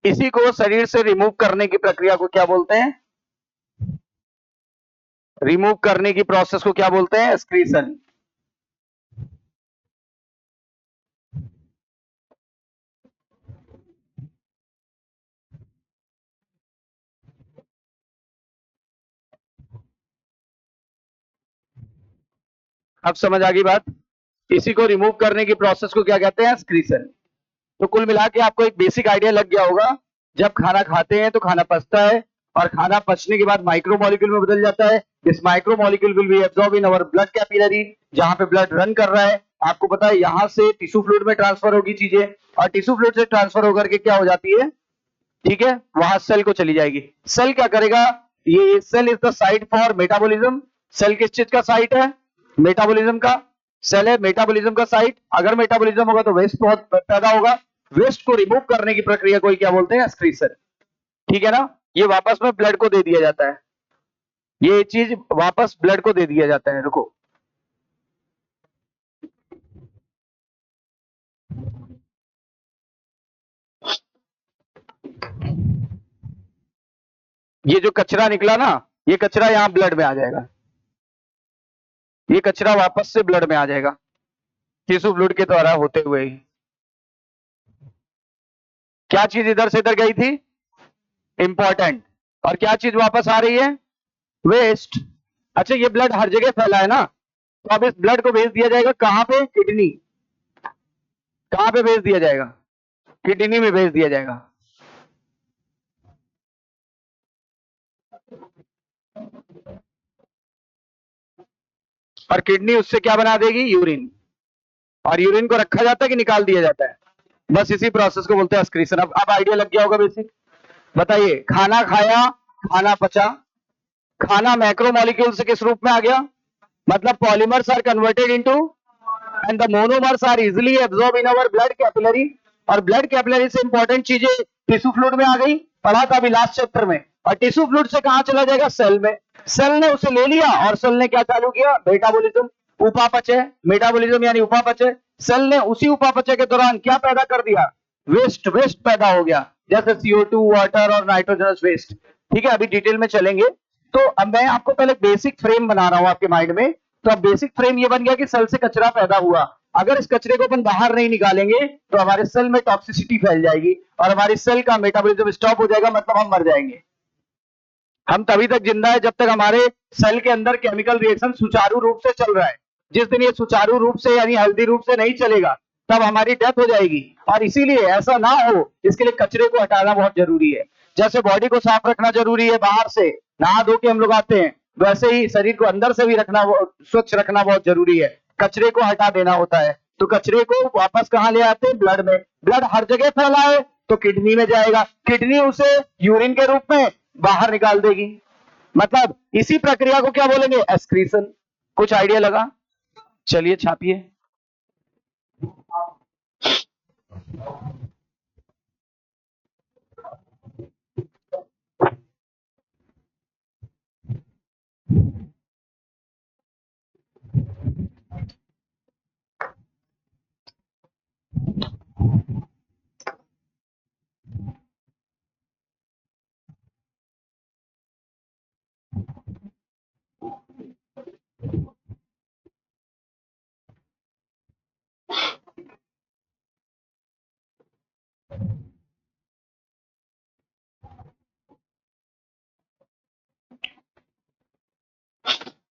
इसी को शरीर से रिमूव करने की प्रक्रिया को क्या बोलते हैं? रिमूव करने की प्रोसेस को क्या बोलते हैं? एक्सक्रीशन। अब समझ आ गई बात? इसी को रिमूव करने की प्रोसेस को क्या कहते हैं? एक्सक्रीशन। तो कुल मिला के आपको एक बेसिक आइडिया लग गया होगा, जब खाना खाते हैं तो खाना पचता है, और खाना पचने के बाद माइक्रो मॉलिक्यूल में बदल जाता है। This micro molecule will be absorb in our blood capillary, जहां पे ब्लड रन कर रहा है। आपको पता है यहां से टिश्यू फ्लूइड में ट्रांसफर होगी चीजें, और टिश्यू फ्लूइड से ट्रांसफर होकर के क्या हो जाती है? ठीक है, वहां सेल को चली जाएगी। सेल क्या करेगा? ये cell is the site for metabolism. Cell किस चीज का साइट है? मेटाबॉलिज्म का। सेल है मेटाबॉलिज्म का साइट। अगर मेटाबॉलिज्म होगा तो वेस्ट बहुत पैदा होगा। वेस्ट को रिमूव करने की प्रक्रिया को क्या बोलते हैं? एक्सक्रीशन। ठीक है ना? ये वापस में ब्लड को दे दिया जाता है। ये चीज वापस ब्लड को दे दिया जाता है। रुको, ये जो कचरा निकला ना, ये कचरा यहां ब्लड में आ जाएगा। ये कचरा वापस से ब्लड में आ जाएगा, टिश्यू फ्लूइड के द्वारा होते हुए ही। क्या चीज इधर से इधर गई थी? इंपॉर्टेंट। और क्या चीज वापस आ रही है? वेस्ट। अच्छा, ये ब्लड हर जगह फैला है ना, तो अब इस ब्लड को भेज दिया जाएगा कहां पे? किडनी। कहां पे भेज दिया जाएगा? किडनी में भेज दिया जाएगा। और किडनी उससे क्या बना देगी? यूरिन। और यूरिन को रखा जाता है कि निकाल दिया जाता है? बस इसी प्रोसेस को बोलते हैं एक्सक्रीशन। अब आइडिया लग गया होगा बेसिक। बताइए, खाना खाया, खाना पचा, खाना मैक्रो मॉलिक्यूल से किस रूप में आ गया? मतलब polymers are converted into and the monomers are easily absorb in our blood capillary. और ब्लड कैपिलरी से इंपॉर्टेंट चीजें टिश्यू फ्लूइड में आ गई, पढ़ा था अभी लास्ट चैप्टर में। और टिश्यू फ्लूइड से कहां चला जाएगा? सेल में। सेल ने उसे ले लिया और सेल ने क्या चालू किया? मेटाबॉलिज्म। उपापचय। मेटाबॉलिज्म यानी उपापचय। सेल ने उसी उपापचय के दौरान क्या पैदा कर दिया? वेस्ट। वेस्ट पैदा हो गया। जैसे CO2, वाटर और नाइट्रोजनस वेस्ट। ठीक है, अभी डिटेल में चलेंगे। तो अब मैं आपको पहले बेसिक फ्रेम बना रहा हूं आपके माइंड में। तो अब बेसिक फ्रेम ये बन गया कि सेल से कचरा पैदा हुआ, अगर इस कचरे को अपन बाहर नहीं निकालेंगे तो हमारे सेल में टॉक्सिसिटी फैल जाएगी और हमारी सेल का मेटाबॉलिज्म स्टॉप हो जाएगा, मतलब हम मर जाएंगे। हम तभी तक जिंदा है जब तक हमारे सेल के अंदर केमिकल रिएक्शन सुचारू रूप से चल रहा है। जिस दिन ये सुचारू रूप से यानी हेल्दी रूप से नहीं चलेगा तब हमारी डेथ हो जाएगी। और इसीलिए ऐसा ना हो इसके लिए कचरे को हटाना बहुत जरूरी है। जैसे बॉडी को साफ रखना जरूरी है, बाहर से नहा धो के हम लोग आते हैं, वैसे ही शरीर को अंदर से भी रखना, स्वच्छ रखना बहुत जरूरी है। कचरे को हटा देना होता है। तो कचरे को वापस कहाँ ले आते हैं? ब्लड में। ब्लड हर जगह फैला है तो किडनी में जाएगा, किडनी उसे यूरिन के रूप में बाहर निकाल देगी। मतलब इसी प्रक्रिया को क्या बोलेंगे? एक्सक्रीशन। कुछ आइडिया लगा? चलिए छापिए।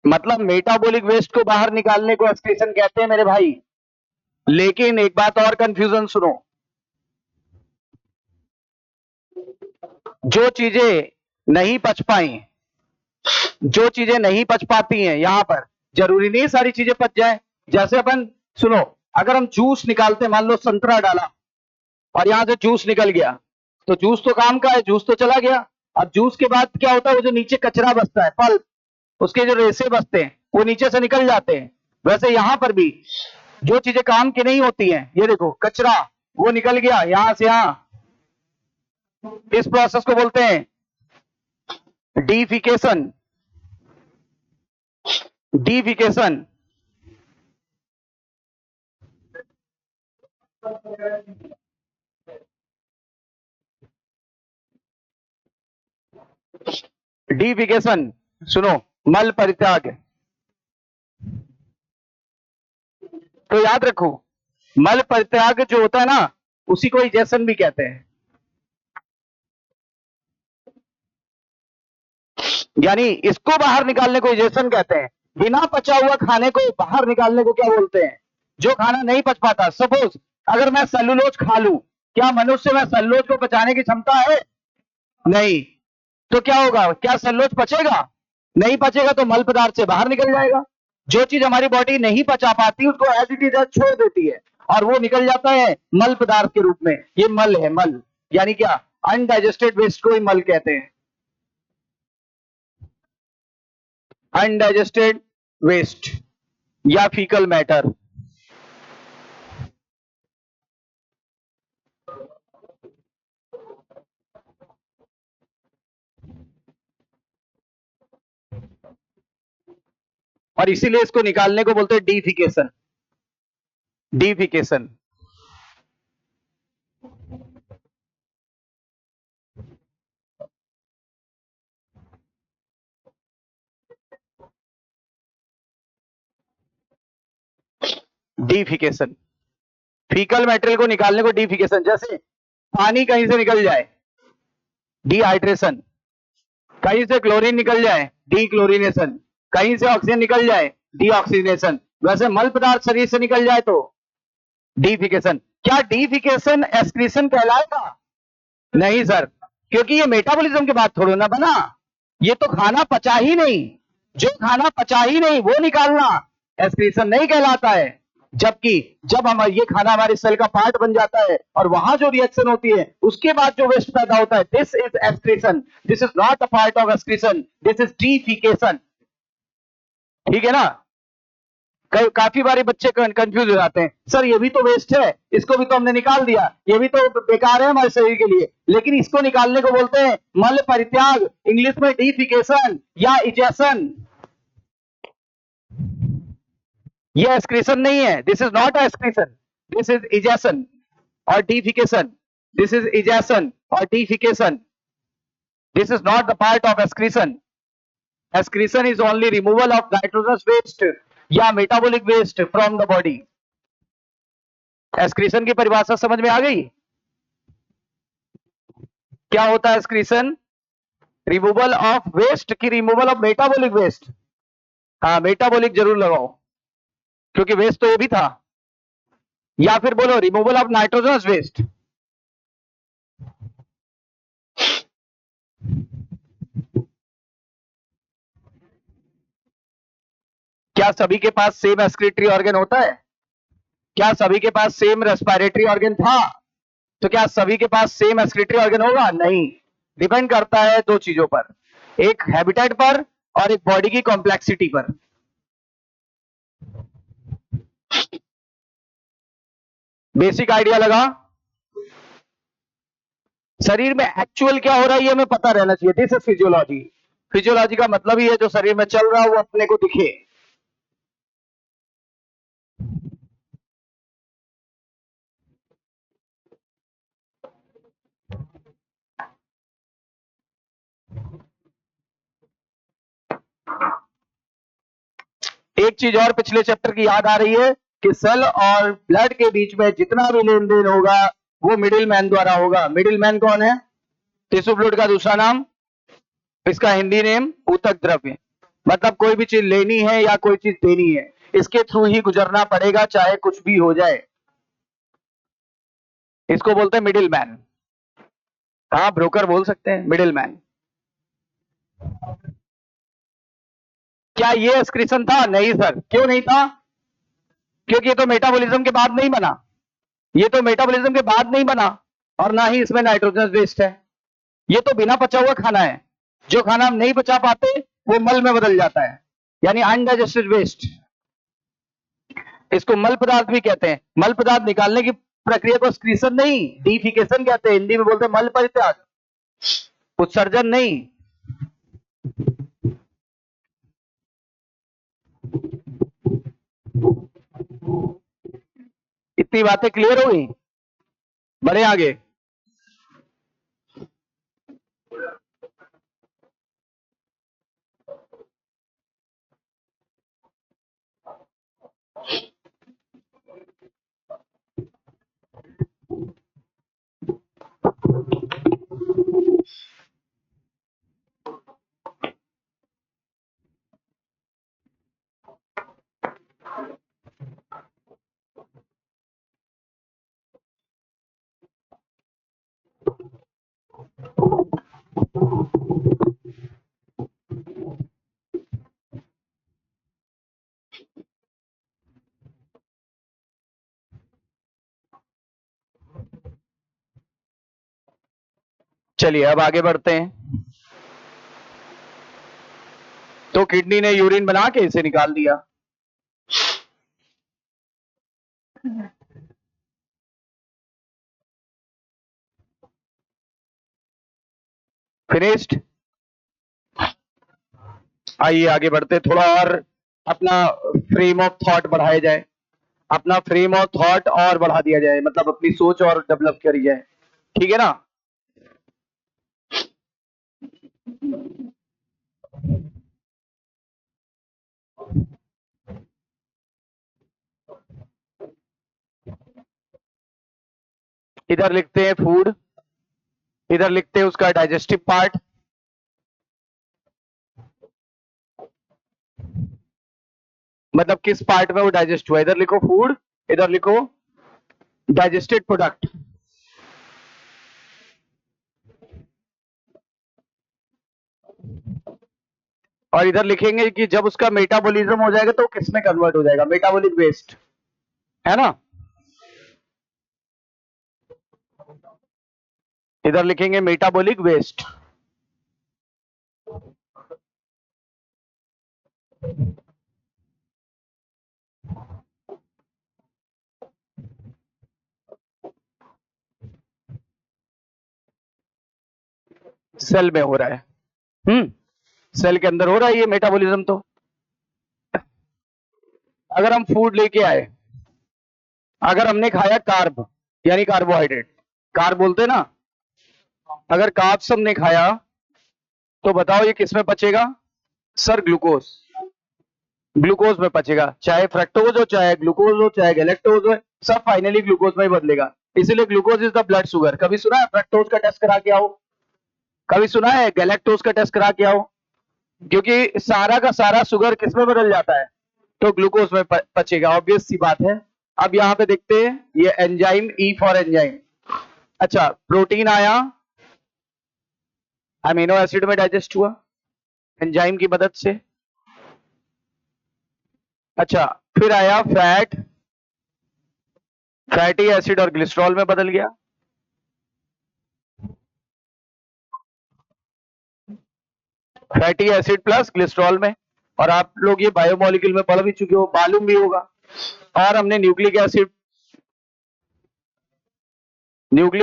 मतलब मेटाबॉलिक वेस्ट को बाहर निकालने को एक्सक्रीशन कहते हैं मेरे भाई। लेकिन एक बात और कंफ्यूजन सुनो, जो चीजें नहीं पच पाई, जो चीजें नहीं पच पाती हैं, यहां पर जरूरी नहीं सारी चीजें पच जाए। जैसे अपन सुनो, अगर हम जूस निकालते, मान लो संतरा डाला और यहां से जूस निकल गया, तो जूस तो काम का है, जूस तो चला गया। अब जूस के बाद क्या होता है? वो जो नीचे कचरा बचता है, पल्प, उसके जो रेसे बचते हैं वो नीचे से निकल जाते हैं। वैसे यहां पर भी जो चीजें काम की नहीं होती हैं, ये देखो कचरा वो निकल गया यहां से यहां, इस प्रोसेस को बोलते हैं डीफिकेशन। डीफिकेशन डीफिकेशन सुनो, मल परित्याग। तो याद रखो, मल परित्याग जो होता है ना, उसी को इजेशन भी कहते हैं। यानी इसको बाहर निकालने को इजेशन कहते हैं। बिना पचा हुआ खाने को बाहर निकालने को क्या बोलते हैं? जो खाना नहीं पच पाता। सपोज अगर मैं सेलुलोज खा लूं, क्या मनुष्य में सेलुलोज को पचाने की क्षमता है? नहीं। तो क्या होगा? क्या सेलुलोज पचेगा? नहीं पचेगा, तो मल पदार्थ से बाहर निकल जाएगा। जो चीज हमारी बॉडी नहीं पचा पाती उसको एज इट इज छोड़ देती है और वो निकल जाता है मल पदार्थ के रूप में। ये मल है, मल यानी क्या? अनडाइजेस्टेड वेस्ट को ही मल कहते हैं। अनडाइजेस्टेड वेस्ट या फीकल मैटर। और इसीलिए इसको निकालने को बोलते हैं डीफिकेशन। डीफिकेशन। डीफिकेशन, फीकल मैटेरियल को निकालने को डीफिकेशन। जैसे पानी कहीं से निकल जाए, डिहाइड्रेशन। कहीं से क्लोरीन निकल जाए, डीक्लोरिनेशन। कहीं से ऑक्सीजन निकल जाए, डीऑक्सीजनेशन। वैसे मल पदार्थ शरीर से निकल जाए तो डीफिकेशन। क्या डीफिकेशन एक्सक्रीशन कहलाएगा? नहीं सर, क्योंकि ये मेटाबॉलिज्म के बाद थोड़ा ना बना। ये तो खाना पचा ही नहीं, जो खाना पचा ही नहीं वो निकालना एक्सक्रीशन नहीं कहलाता है। जबकि जब हम ये खाना हमारे सेल का पार्ट बन जाता है और वहां जो रिएक्शन होती है उसके बाद जो वेस्ट पैदा होता है, this is excretion. This is not a part of excretion, this is defecation. ठीक है ना? काफी बारी बच्चे कंफ्यूज हो जाते हैं, सर ये भी तो वेस्ट है, इसको भी तो हमने निकाल दिया, ये भी तो बेकार है हमारे शरीर के लिए, लेकिन इसको निकालने को बोलते हैं मल परित्याग, इंग्लिश में डीफिकेशन या इजेशन। ये एक्सक्रीशन नहीं है, this is not excretion, this is egestion और डीफिकेशन। This is ejection or defecation. This is not the part of excretion. Excretion is only removal of nitrogenous waste या metabolic waste from the body. Excretion की परिभाषा समझ में आ गई? क्या होता है excretion? Removal of waste की removal of metabolic waste. हाँ, metabolic जरूर लगाओ क्योंकि waste तो ये भी था. या फिर बोलो रिमूवल ऑफ नाइट्रोजनस वेस्ट. क्या सभी के पास सेम एक्सक्रीटरी ऑर्गन होता है? क्या सभी के पास सेम रेस्पिरेटरी ऑर्गन था? तो क्या सभी के पास सेम एक्सक्रीटरी ऑर्गन होगा? नहीं. डिपेंड करता है दो चीजों पर, एक हैबिटेट पर और एक बॉडी की कॉम्प्लेक्सिटी पर. बेसिक आइडिया लगा? शरीर में एक्चुअल क्या हो रहा है ये हमें पता रहना चाहिए. This is physiology. फिजियोलॉजी का मतलब ही है जो शरीर में चल रहा है वो अपने को दिखे. एक चीज और पिछले चैप्टर की याद आ रही है कि सेल और ब्लड के बीच में जितना भी लेन देन होगा वो मिडिल मैन द्वारा होगा. मिडिल मैन कौन है? टिश्यू फ्लूइड का दूसरा नाम, इसका हिंदी नेम ऊतक द्रव्य. मतलब कोई भी चीज लेनी है या कोई चीज देनी है, इसके थ्रू ही गुजरना पड़ेगा चाहे कुछ भी हो जाए. इसको बोलते हैं मिडिल मैन. हाँ, ब्रोकर बोल सकते हैं, मिडिल मैन. क्या ये एक्सक्रीशन था? नहीं सर. क्यों नहीं था? क्योंकि ये तो मेटाबॉलिज्म के बाद नहीं बना. ये तो मेटाबॉलिज्म के बाद नहीं बना और ना ही इसमें नाइट्रोजन वेस्ट है. ये तो बिना पचा हुआ खाना है. जो खाना हम नहीं पचा पाते वो मल में बदल जाता है, यानी अनडाइजेस्टेड वेस्ट. इसको मल पदार्थ भी कहते हैं. मल पदार्थ निकालने की प्रक्रिया को एक्सक्रीशन नहीं, डिफिकेशन कहते हैं. हिंदी में बोलते हैं मल परित्याग, उत्सर्जन नहीं. इतनी बातें क्लियर हो गई? बढ़े आगे. चलिए अब आगे बढ़ते हैं. तो किडनी ने यूरिन बना के इसे निकाल दिया. फिनिश्ड. आइए आगे बढ़ते, थोड़ा और अपना फ्रेम ऑफ थॉट बढ़ाया जाए. अपना फ्रेम ऑफ थॉट और बढ़ा दिया जाए, मतलब अपनी सोच और डेवलप करी जाए. ठीक है ना? इधर लिखते हैं फूड, इधर लिखते हैं उसका डाइजेस्टिव पार्ट. मतलब किस पार्ट में वो डाइजेस्ट हुआ. इधर लिखो फूड, इधर लिखो डाइजेस्टेड प्रोडक्ट. और इधर लिखेंगे कि जब उसका मेटाबॉलिज्म हो जाएगा तो किस में कन्वर्ट हो जाएगा? मेटाबॉलिक वेस्ट, है ना? इधर लिखेंगे मेटाबॉलिक वेस्ट. सेल में हो रहा है. सेल के अंदर हो रहा है ये मेटाबॉलिज्म. तो अगर हम फूड लेके आए, अगर हमने खाया कार्ब यानी कार्बोहाइड्रेट, कार्ब बोलते ना, अगर कार्ब्स हमने खाया तो बताओ ये किस में पचेगा? सर ग्लूकोज, ग्लूकोज में पचेगा, चाहे फ्रक्टोज हो, चाहे ग्लूकोज हो, चाहे गैलेक्टोज हो, सब फाइनली ग्लूकोज में ही बदलेगा। इसीलिए glucose is the blood sugar. कभी सुना है फ्रक्टोज का टेस्ट करा के आओ? कभी सुना है गैलेक्टोज का टेस्ट करा के आओ? क्योंकि सारा का सारा शुगर किस में बदल जाता है? तो ग्लूकोज में पचेगा, ऑब्वियस सी बात है। अब यहाँ पे देखते हैं ये एंजाइम, ई फॉर एंजाइम। अच्छा, प्रोटीन आया, अमीनो एसिड में डाइजेस्ट हुआ एंजाइम की मदद से। अच्छा, फिर आया फैट, फैटी एसिड और ग्लिसरॉल में बदल गया। फैटी एसिड प्लस ग्लिसरॉल में। और आप लोग ये बायोमोलिक्यूल में पढ़ भी चुके हो, मालूम भी होगा। और हमने न्यूक्लिक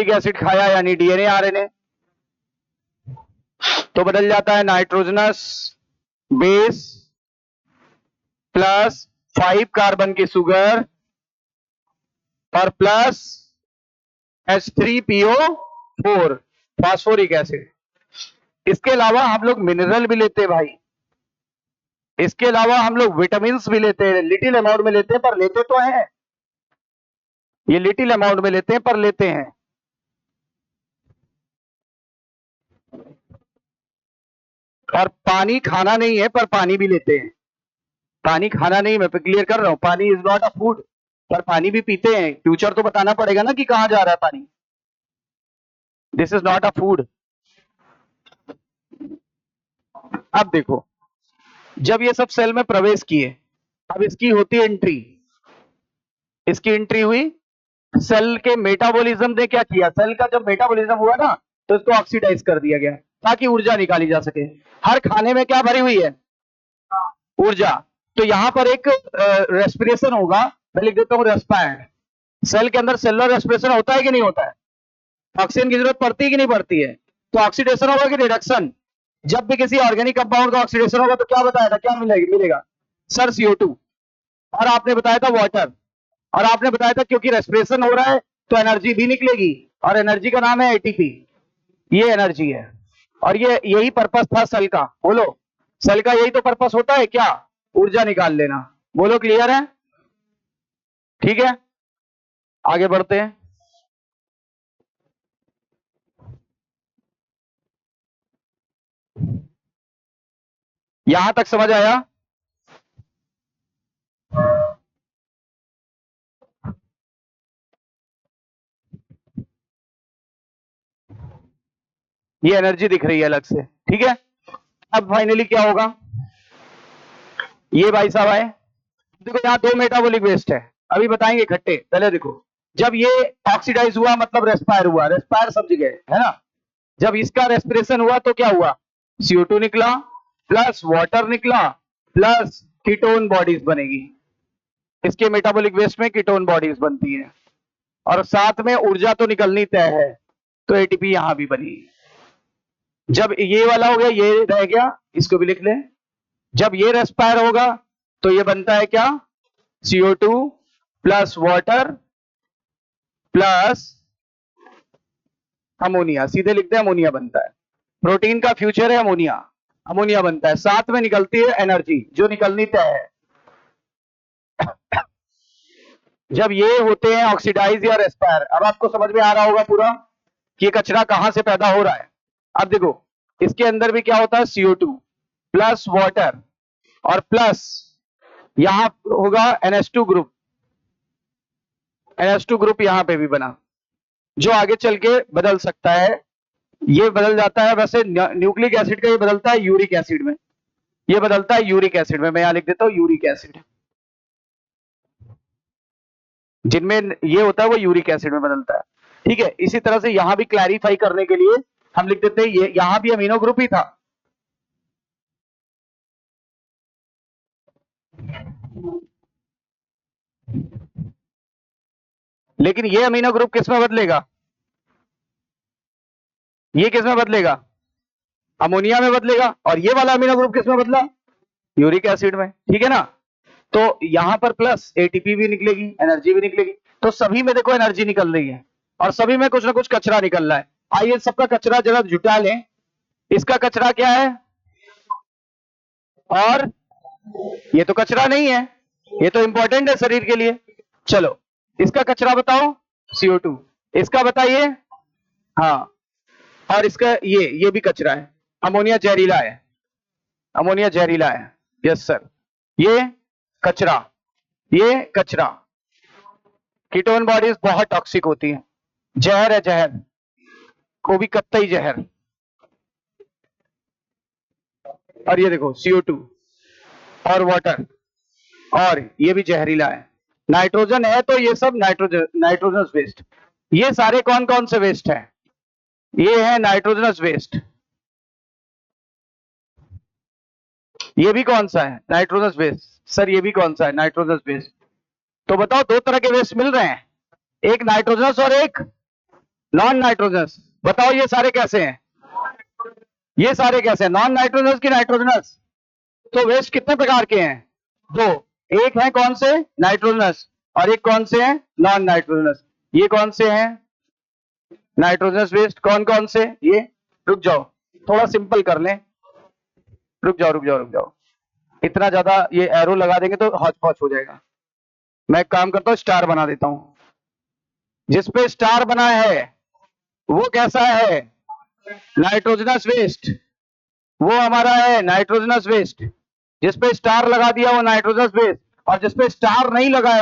एसिड खाया, यानी डीएनए आरएनए, तो बदल जाता है नाइट्रोजनस बेस प्लस 5 कार्बन की शुगर और प्लस H3PO4 फास्फोरिक एसिड। इसके अलावा हम लोग मिनरल भी लेते हैं भाई, इसके अलावा हम लोग विटामिन भी लेते हैं, लिटिल अमाउंट में लेते हैं पर लेते तो हैं, ये लिटिल अमाउंट में लेते हैं पर लेते हैं। और पानी खाना नहीं है पर पानी भी लेते हैं। पानी खाना नहीं, मैं क्लियर कर रहा हूं, पानी इज नॉट अ फूड, पर पानी भी पीते हैं। फ्यूचर तो बताना पड़ेगा ना कि कहां जा रहा है पानी। This is not a food. अब देखो, जब ये सब सेल में प्रवेश किए, अब इसकी होती है एंट्री, इसकी एंट्री हुई, सेल के मेटाबॉलिज्म ने क्या किया, सेल का जब मेटाबॉलिज्म हुआ ना तो इसको ऑक्सीडाइज कर दिया गया ताकि ऊर्जा निकाली जा सके। हर खाने में क्या भरी हुई है? ऊर्जा। तो यहां पर एक रेस्पिरेशन होगा, मैं लिख देता हूं रेस्पायर। सेल के अंदर सेलुलर रेस्पिरेशन होता है कि नहीं होता है? ऑक्सीजन की जरूरत पड़ती है कि नहीं पड़ती है? तो ऑक्सीडेशन होगा कि रिडक्शन? जब भी किसी ऑर्गेनिक कंपाउंड का ऑक्सीडेशन होगा तो क्या बताया था, क्या मिलेगा? Sir CO2। और आपने बताया था वाटर। और आपने बताया था क्योंकि रेस्पिरेशन हो रहा है तो एनर्जी भी निकलेगी, और एनर्जी का नाम है एटीपी। ये एनर्जी है, और ये यही पर्पस था सेल का। बोलो, सेल का यही तो पर्पस होता है क्या? ऊर्जा निकाल लेना। बोलो, क्लियर है? ठीक है, आगे बढ़ते हैं। यहां तक समझ आया? ये एनर्जी दिख रही है अलग से, ठीक है। अब फाइनली क्या होगा, ये भाई साहब आए, देखो यहाँ 2 मेटाबॉलिक वेस्ट है, अभी बताएंगे इकट्ठे। पहले देखो, जब ये ऑक्सीडाइज हुआ मतलब रेस्पायर हुआ, रेस्पायर समझ गए है ना। जब इसका रेस्पिरेशन हुआ तो क्या हुआ, CO2 निकला प्लस वाटर निकला प्लस कीटोन बॉडीज बनेगी। इसके मेटाबॉलिक वेस्ट में कीटोन बॉडीज बनती है, और साथ में ऊर्जा तो निकलनी तय है, तो एटीपी यहां भी बनी। जब ये वाला हो गया, ये रह गया, इसको भी लिख ले। जब ये रेस्पायर होगा तो ये बनता है क्या, CO2 plus water plus ammonia, सीधे लिखते हैं अमोनिया बनता है। प्रोटीन का फ्यूचर है अमोनिया, अमोनिया बनता है। साथ में निकलती है एनर्जी जो निकलनी तय है। जब ये होते हैं ऑक्सीडाइज या रेस्पायर, अब आपको समझ में आ रहा होगा पूरा कि ये कचरा कहां से पैदा हो रहा है। अब देखो, इसके अंदर भी क्या होता है, CO2 प्लस वाटर और प्लस यहां होगा NH2 ग्रुप, NH2 ग्रुप यहां पे भी बना, जो आगे चल के बदल सकता है। ये बदल जाता है, वैसे न्यूक्लिक एसिड का ये बदलता है यूरिक एसिड में, ये बदलता है यूरिक एसिड में। मैं यहां लिख देता हूं यूरिक एसिड, जिनमें ये होता है वो यूरिक एसिड में बदलता है, ठीक है। इसी तरह से यहां भी क्लैरिफाई करने के लिए हम लिख देते हैं ये यहां भी अमीनो ग्रुप ही था, लेकिन ये अमीनो ग्रुप किस में बदलेगा, ये किस में बदलेगा, अमोनिया में बदलेगा। और ये वाला अमीनो ग्रुप किस में बदला, यूरिक एसिड में, ठीक है ना। तो यहां पर प्लस एटीपी भी निकलेगी, एनर्जी भी निकलेगी, तो सभी में देखो एनर्जी निकल रही है। और सभी में कुछ ना कुछ कचरा निकल रहा है। आइए सबका कचरा जरा जुटा लें। इसका कचरा क्या है? और ये तो कचरा नहीं है, ये तो इंपॉर्टेंट है शरीर के लिए। चलो इसका कचरा बताओ, CO2। इसका बताइए। हाँ, और इसका ये भी कचरा है। अमोनिया जहरीला है, अमोनिया जहरीला है। यस सर, ये कचरा, ये कचरा। कीटोन बॉडीज बहुत टॉक्सिक होती हैं, जहर है, जहर को भी कत्तई जहर। और ये देखो CO2 और वाटर, और ये भी जहरीला है। नाइट्रोजन है तो ये सब नाइट्रोजनस वेस्ट। ये सारे कौन कौन से वेस्ट हैं? ये है नाइट्रोजनस वेस्ट। ये भी कौन सा है? Nitrogenous waste. सर ये भी कौन सा है? Nitrogenous waste. तो बताओ, दो तरह के वेस्ट मिल रहे हैं, एक नाइट्रोजनस और एक नॉन नाइट्रोजनस। बताओ ये सारे कैसे हैं? ये सारे कैसे हैं? नॉन नाइट्रोजनस की नाइट्रोजनस। तो वेस्ट कितने प्रकार के हैं? दो। एक है कौन से? नाइट्रोजनस। और एक कौन से हैं? Non nitrogenous. ये कौन से हैं? Nitrogenous waste. कौन कौन से? ये, रुक जाओ थोड़ा सिंपल कर लें, रुक जाओ रुक जाओ रुक जाओ। इतना ज्यादा ये एरो लगा देंगे तो हौच पौच हो जाएगा। मैं एक काम करता हूं, स्टार बना देता हूं। जिसपे स्टार बना है वो कैसा है? Nitrogenous waste. वो हमारा है नाइट्रोजनस वेस्ट। जिसपे स्टार लगा दिया वो नाइट्रोजनस वेस्ट, और जिसपे स्टार नहीं लगा है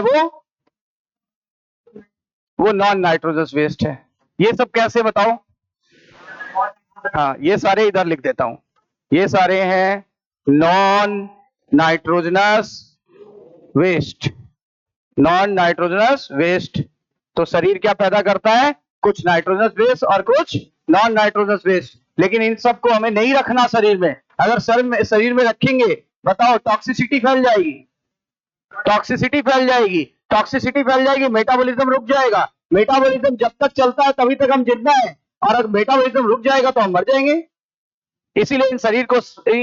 वो नॉन नाइट्रोजनस वेस्ट है। ये सब कैसे बताओ? हाँ, ये सारे इधर लिख देता हूं। ये सारे हैं non nitrogenous waste. Non nitrogenous waste. तो शरीर क्या पैदा करता है? कुछ नाइट्रोजनस वेस्ट और कुछ नॉन नाइट्रोजनस वेस्ट। लेकिन इन सबको हमें नहीं रखना शरीर में। अगर शरीर में रखेंगे, बताओ टॉक्सिसिटी फैल जाएगी, टॉक्सिसिटी फैल जाएगी, टॉक्सिसिटी फैल जाएगी, मेटाबॉलिज्म रुक जाएगा। मेटाबॉलिज्म जब तक चलता है तभी तक हम जिंदा है, और अगर मेटाबॉलिज्म रुक जाएगा तो हम मर जाएंगे। इसीलिए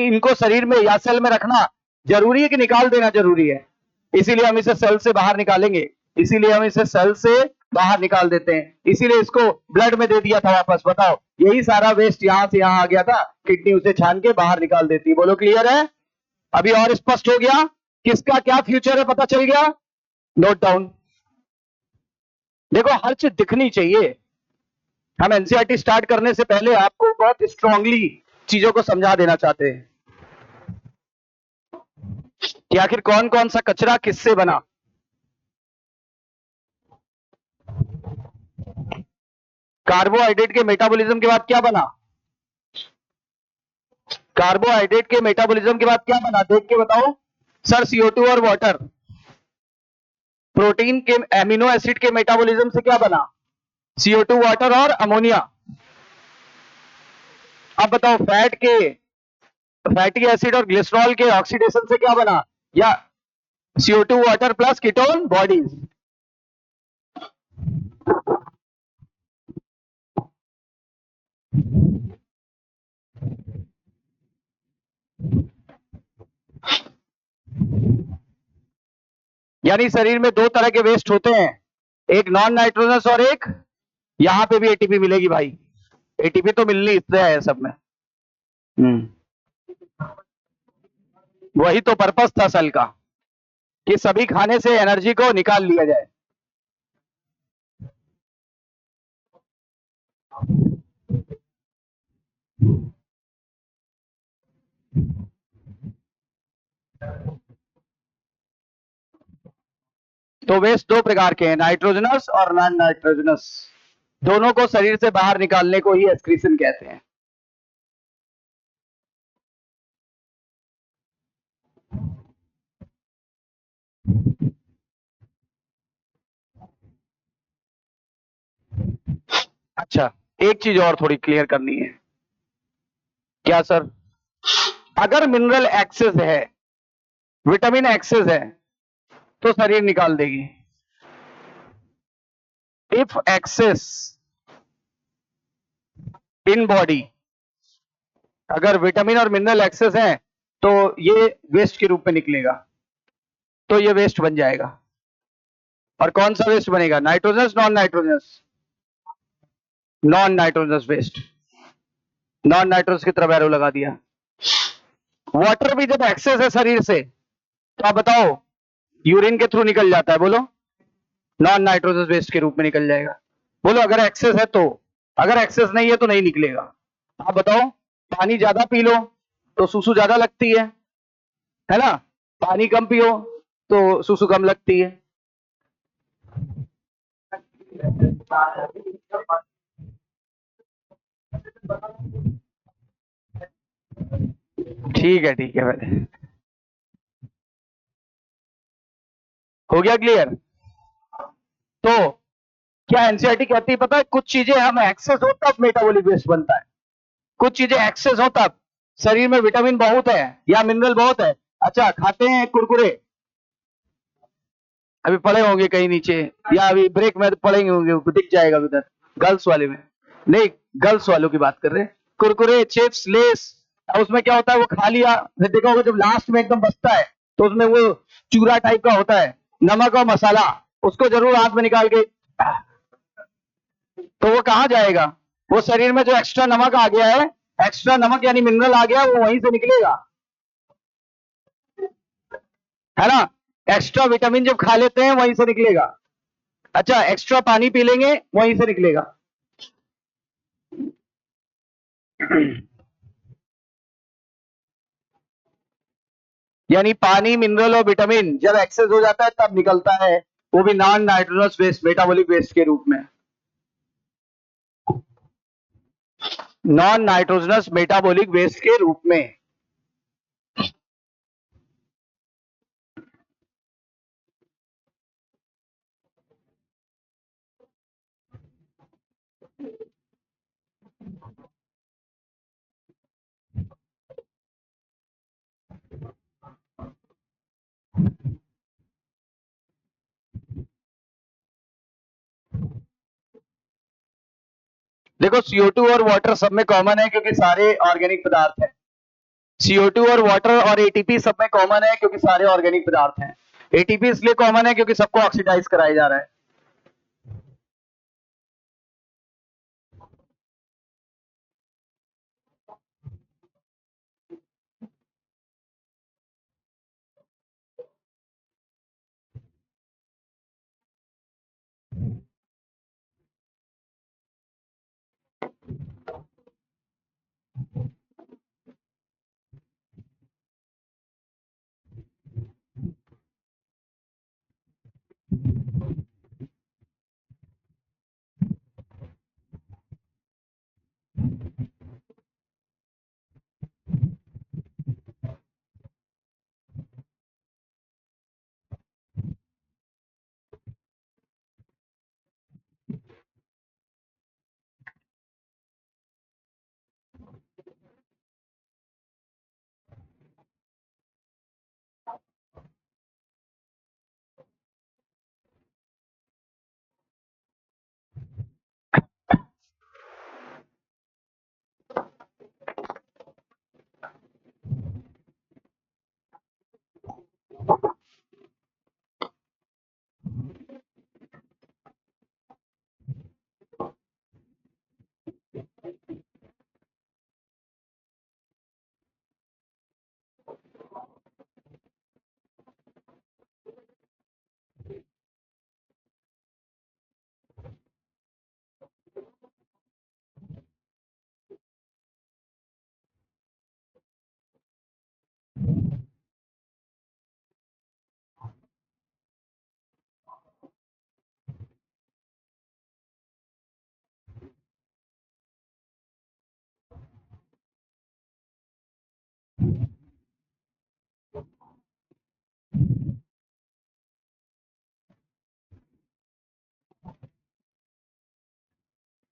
इनको शरीर में या सेल में रखना जरूरी है कि निकाल देना जरूरी है? इसीलिए हम इसे सेल से बाहर निकालेंगे, इसीलिए हम इसे सेल से बाहर निकाल देते हैं। इसीलिए इसको ब्लड में दे दिया था वापस। बताओ, यही सारा वेस्ट यहां से यहां आ गया था, किडनी उसे छान के बाहर निकाल देती है। बोलो क्लियर है? अभी और स्पष्ट हो गया? किसका क्या फ्यूचर है पता चल गया? Note down. देखो हर चीज दिखनी चाहिए। हम एनसीईआरटी स्टार्ट करने से पहले आपको बहुत स्ट्रांगली चीजों को समझा देना चाहते हैं कि आखिर कौन कौन सा कचरा किससे बना। कार्बोहाइड्रेट के मेटाबॉलिज्म के बाद क्या बना? कार्बोहाइड्रेट के मेटाबॉलिज्म के बाद क्या बना? देख के बताओ सर। CO2 और वाटर। प्रोटीन के एमिनो एसिड के मेटाबॉलिज्म से क्या बना? CO2, वाटर और अमोनिया। अब बताओ फैटी एसिड और ग्लिसरॉल के ऑक्सीडेशन से क्या बना? या CO2, water plus ketone bodies. यानी शरीर में दो तरह के वेस्ट होते हैं, एक नॉन नाइट्रोजनस और एक, यहां पे भी एटीपी मिलेगी भाई। एटीपी तो मिलनी इससे है सब में। वही तो पर्पस था सेल का, कि सभी खाने से एनर्जी को निकाल लिया जाए। तो वेस्ट दो प्रकार के हैं, नाइट्रोजनस और नॉन नाइट्रोजनस। दोनों को शरीर से बाहर निकालने को ही एक्सक्रीशन कहते हैं। अच्छा, एक चीज और थोड़ी क्लियर करनी है। क्या सर? अगर मिनरल एक्सेस है, विटामिन एक्सेस है, तो शरीर निकाल देगी। इफ एक्सेस इन बॉडी, अगर विटामिन और मिनरल एक्सेस है तो ये वेस्ट के रूप में निकलेगा, तो ये वेस्ट बन जाएगा। और कौन सा वेस्ट बनेगा? Nitrogenous, non nitrogenous? Non nitrogenous waste, non nitrogenous की तरफ एरो लगा दिया। वाटर भी जब एक्सेस है शरीर से तो आप बताओ यूरिन के थ्रू निकल जाता है, बोलो नॉन नाइट्रोजनस वेस्ट के रूप में निकल जाएगा। बोलो अगर एक्सेस है तो, अगर एक्सेस नहीं है तो नहीं निकलेगा। आप बताओ पानी ज्यादा पी लो तो सुसु ज्यादा लगती है ना, पानी कम पियो तो सुसु कम लगती है। ठीक है पहले हो गया क्लियर। तो क्या एनसीईआरटी कहती है पता है, कुछ चीजें हम एक्सेस हो तब मेटाबॉलिक वेस्ट बनता है, कुछ चीजें एक्सेस हो तब। शरीर में विटामिन बहुत है या मिनरल बहुत है, अच्छा खाते हैं कुरकुरे, अभी पड़े होंगे कहीं नीचे या अभी ब्रेक में पड़ेंगे होंगे, दिख जाएगा उधर गर्ल्स वाले में, नहीं गर्ल्स वालों की बात कर रहे हैं। कुरकुरे चिप्स लेस, उसमें क्या होता है वो खा लिया, फिर देखा होगा जब लास्ट में एकदम बचता है तो उसमें वो चूरा टाइप का होता है, नमक और मसाला, उसको जरूर हाथ में निकाल के, तो वो कहाँ जाएगा, वो शरीर में जो एक्स्ट्रा नमक आ गया है, एक्स्ट्रा नमक यानी मिनरल आ गया, वो वहीं से निकलेगा, है ना। एक्स्ट्रा विटामिन जब खा लेते हैं वहीं से निकलेगा, अच्छा एक्स्ट्रा पानी पी लेंगे वहीं से निकलेगा। यानी पानी मिनरल और विटामिन जब एक्सेस हो जाता है तब निकलता है, वो भी non nitrogenous waste metabolic waste के रूप में, नॉन नाइट्रोजनस मेटाबॉलिक वेस्ट के रूप में। देखो CO2 और वाटर सब में कॉमन है क्योंकि सारे ऑर्गेनिक पदार्थ हैं, CO2 और वाटर और एटीपी सब में कॉमन है क्योंकि सारे ऑर्गेनिक पदार्थ हैं। एटीपी इसलिए कॉमन है क्योंकि सबको ऑक्सीडाइज कराया जा रहा है।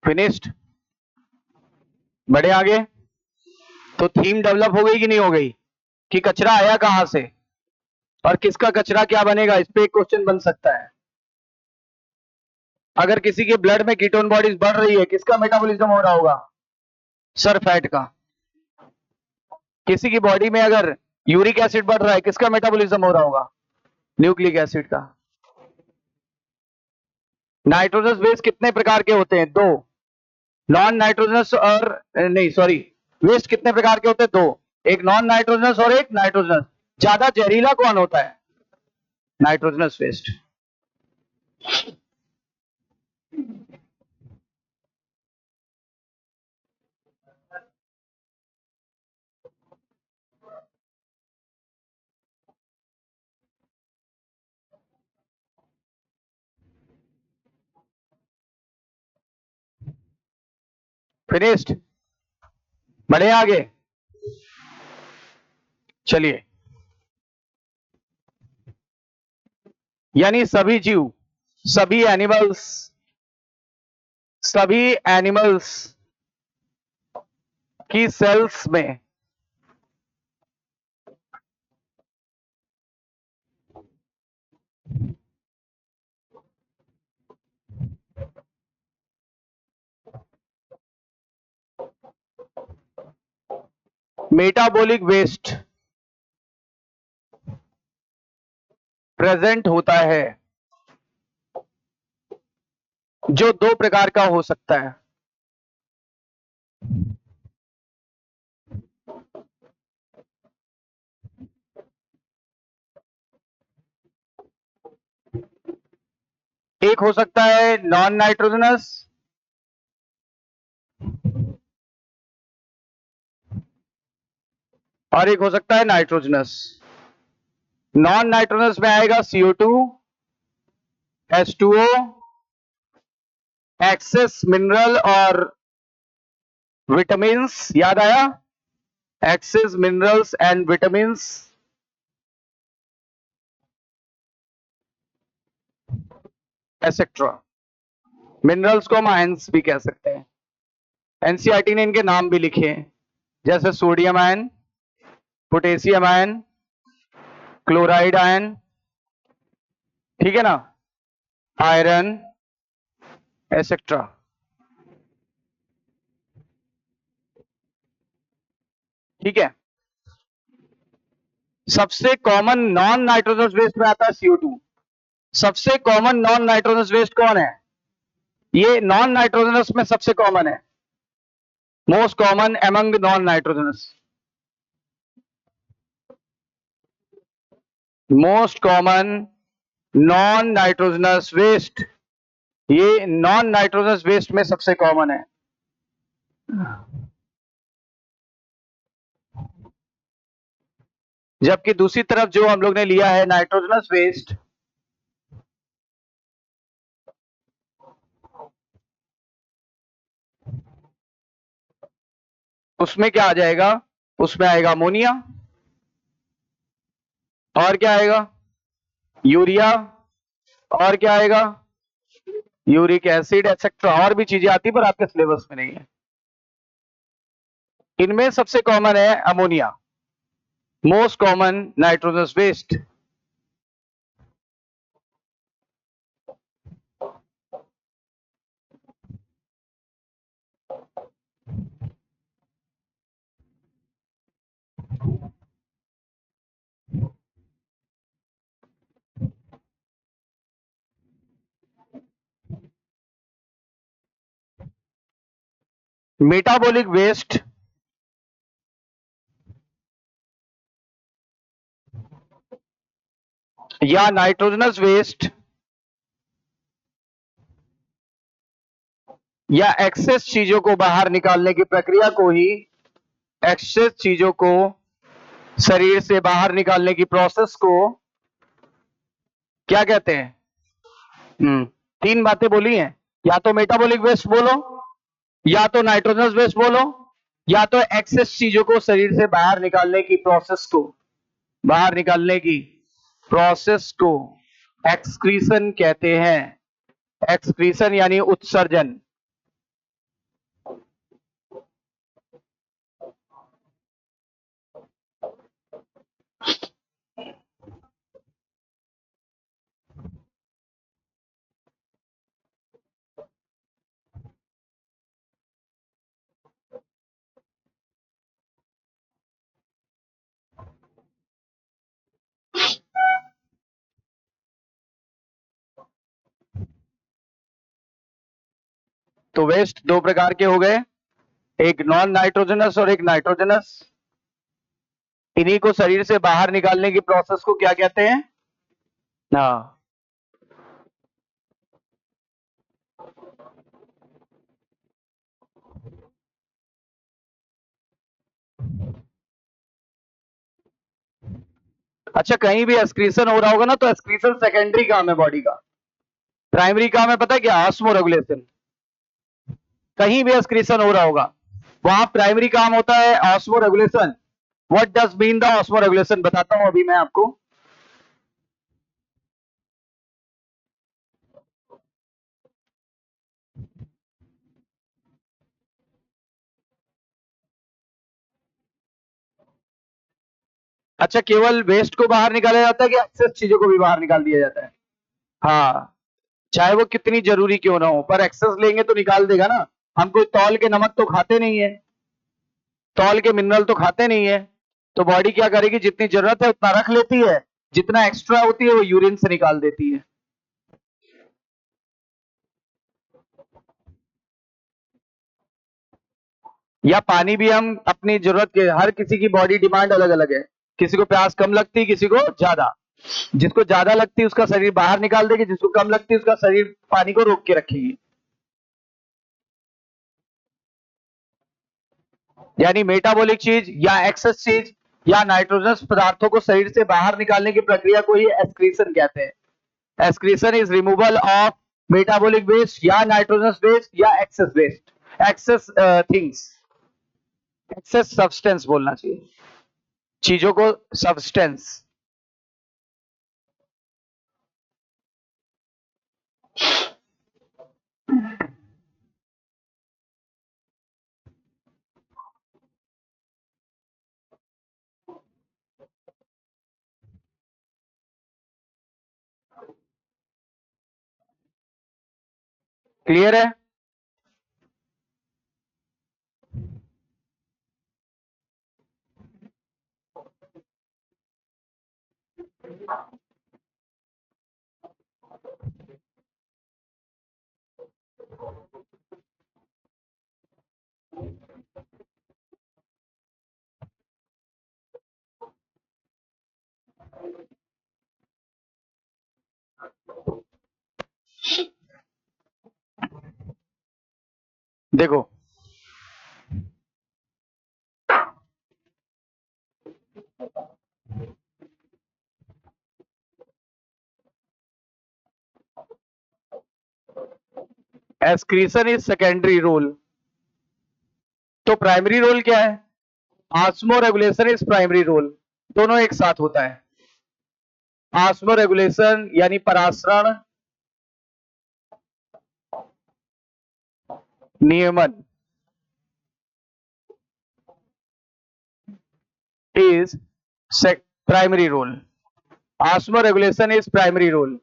फिनिश्ड, बढ़े आगे। तो थीम डेवलप हो गई कि नहीं हो गई, कि कचरा आया कहां से और किसका कचरा क्या बनेगा, इस पे एक क्वेश्चन बन सकता है। अगर किसी के ब्लड में कीटोन बॉडीज बढ़ रही है, किसका मेटाबॉलिज्म हो रहा होगा, सर फैट का। किसी की बॉडी में अगर यूरिक एसिड बढ़ रहा है, किसका मेटाबॉलिज्म हो रहा होगा, न्यूक्लिक एसिड का। नाइट्रोजनस बेस कितने प्रकार के होते हैं, दो, नॉन नाइट्रोजनस और नहीं सॉरी, वेस्ट कितने प्रकार के होते हैं? दो, एक नॉन नाइट्रोजनस और एक नाइट्रोजनस। ज्यादा जहरीला कौन होता है? Nitrogenous waste. फिनिश्ड। बढ़े आगे, चलिए। यानी सभी जीव, सभी एनिमल्स, सभी एनिमल्स की सेल्स में मेटाबॉलिक वेस्ट प्रेजेंट होता है, जो दो प्रकार का हो सकता है। एक हो सकता है नॉन नाइट्रोजनस, और एक हो सकता है नाइट्रोजनस। नॉन नाइट्रोजनस में आएगा CO2, H2O, एक्सेस मिनरल और विटामिन्स। याद आया? Excess minerals and vitamins, et cetera. Minerals को हम आयंस भी कह सकते हैं। एनसीईआरटी ने इनके नाम भी लिखे हैं, जैसे sodium ion, potassium ion, chloride ion, ठीक है ना, आयरन, एसेट्रा। ठीक है। सबसे कॉमन नॉन नाइट्रोजनस वेस्ट में आता है CO2। सबसे कॉमन नॉन नाइट्रोजनस वेस्ट कौन है? ये नॉन नाइट्रोजनस में सबसे कॉमन है, most common among non nitrogenous. Most common non nitrogenous waste, ये नॉन नाइट्रोजनस वेस्ट में सबसे कॉमन है। जबकि दूसरी तरफ जो हम लोग ने लिया है नाइट्रोजनस वेस्ट, उसमें क्या आ जाएगा? उसमें आएगा अमोनिया, और क्या आएगा? यूरिया, और क्या आएगा? Uric acid, etcetera. और भी चीजें आती पर आपके सिलेबस में नहीं है। इनमें सबसे कॉमन है ammonia, most common nitrogenous waste. Metabolic waste या नाइट्रोजनस वेस्ट या एक्सेस चीजों को बाहर निकालने की प्रक्रिया को ही, एक्सेस चीजों को शरीर से बाहर निकालने की प्रोसेस को क्या कहते हैं? तीन बातें बोली हैं, या तो मेटाबॉलिक वेस्ट बोलो, या तो नाइट्रोजनस वेस्ट बोलो, या तो एक्सेस चीजों को शरीर से बाहर निकालने की प्रोसेस को, बाहर निकालने की प्रोसेस को एक्सक्रीशन कहते हैं। एक्सक्रीशन यानी उत्सर्जन। तो वेस्ट दो प्रकार के हो गए, एक नॉन नाइट्रोजनस और एक नाइट्रोजनस। इन्हीं को शरीर से बाहर निकालने की प्रोसेस को क्या कहते हैं? हाँ, अच्छा कहीं भी एक्सक्रीशन हो रहा होगा ना, तो एक्सक्रीशन सेकेंडरी काम है बॉडी का। प्राइमरी काम है पता है क्या? Osmo regulation. कहीं भी एक्सक्रीशन हो रहा होगा, वहां प्राइमरी काम होता है osmo regulation. What does mean the osmo regulation, बताता हूं अभी मैं आपको। अच्छा, केवल वेस्ट को बाहर निकाला जाता है कि एक्सेस चीजों को भी बाहर निकाल दिया जाता है? हाँ, चाहे वो कितनी जरूरी क्यों ना हो, पर एक्सेस लेंगे तो निकाल देगा ना। हम कोई तौल के नमक तो खाते नहीं है, तौल के मिनरल तो खाते नहीं है। तो बॉडी क्या करेगी, जितनी जरूरत है उतना रख लेती है, जितना एक्स्ट्रा होती है वो यूरिन से निकाल देती है। या पानी भी हम अपनी जरूरत के, हर किसी की बॉडी डिमांड अलग अलग है। किसी को प्यास कम लगती है, किसी को ज्यादा। जिसको ज्यादा लगती है उसका शरीर बाहर निकाल देगी, जिसको कम लगती है उसका शरीर पानी को रोक के रखेगी। यानी मेटाबॉलिक चीज या एक्सेस चीज या नाइट्रोजनस पदार्थों को शरीर से बाहर निकालने की प्रक्रिया को ही एक्सक्रीशन कहते हैं। Excretion is removal of metabolic waste या नाइट्रोजनस वेस्ट या excess waste, excess things. Excess substance बोलना चाहिए, चीजों को सब्सटेंस। क्लियर है? देखो, एक्सक्रीशन इज सेकेंडरी रोल, तो प्राइमरी रोल क्या है? Osmoregulation is primary role. दोनों एक साथ होता है। ऑस्मो रेगुलेशन यानी परासरण नियमन is primary role. Osmoregulation is primary role.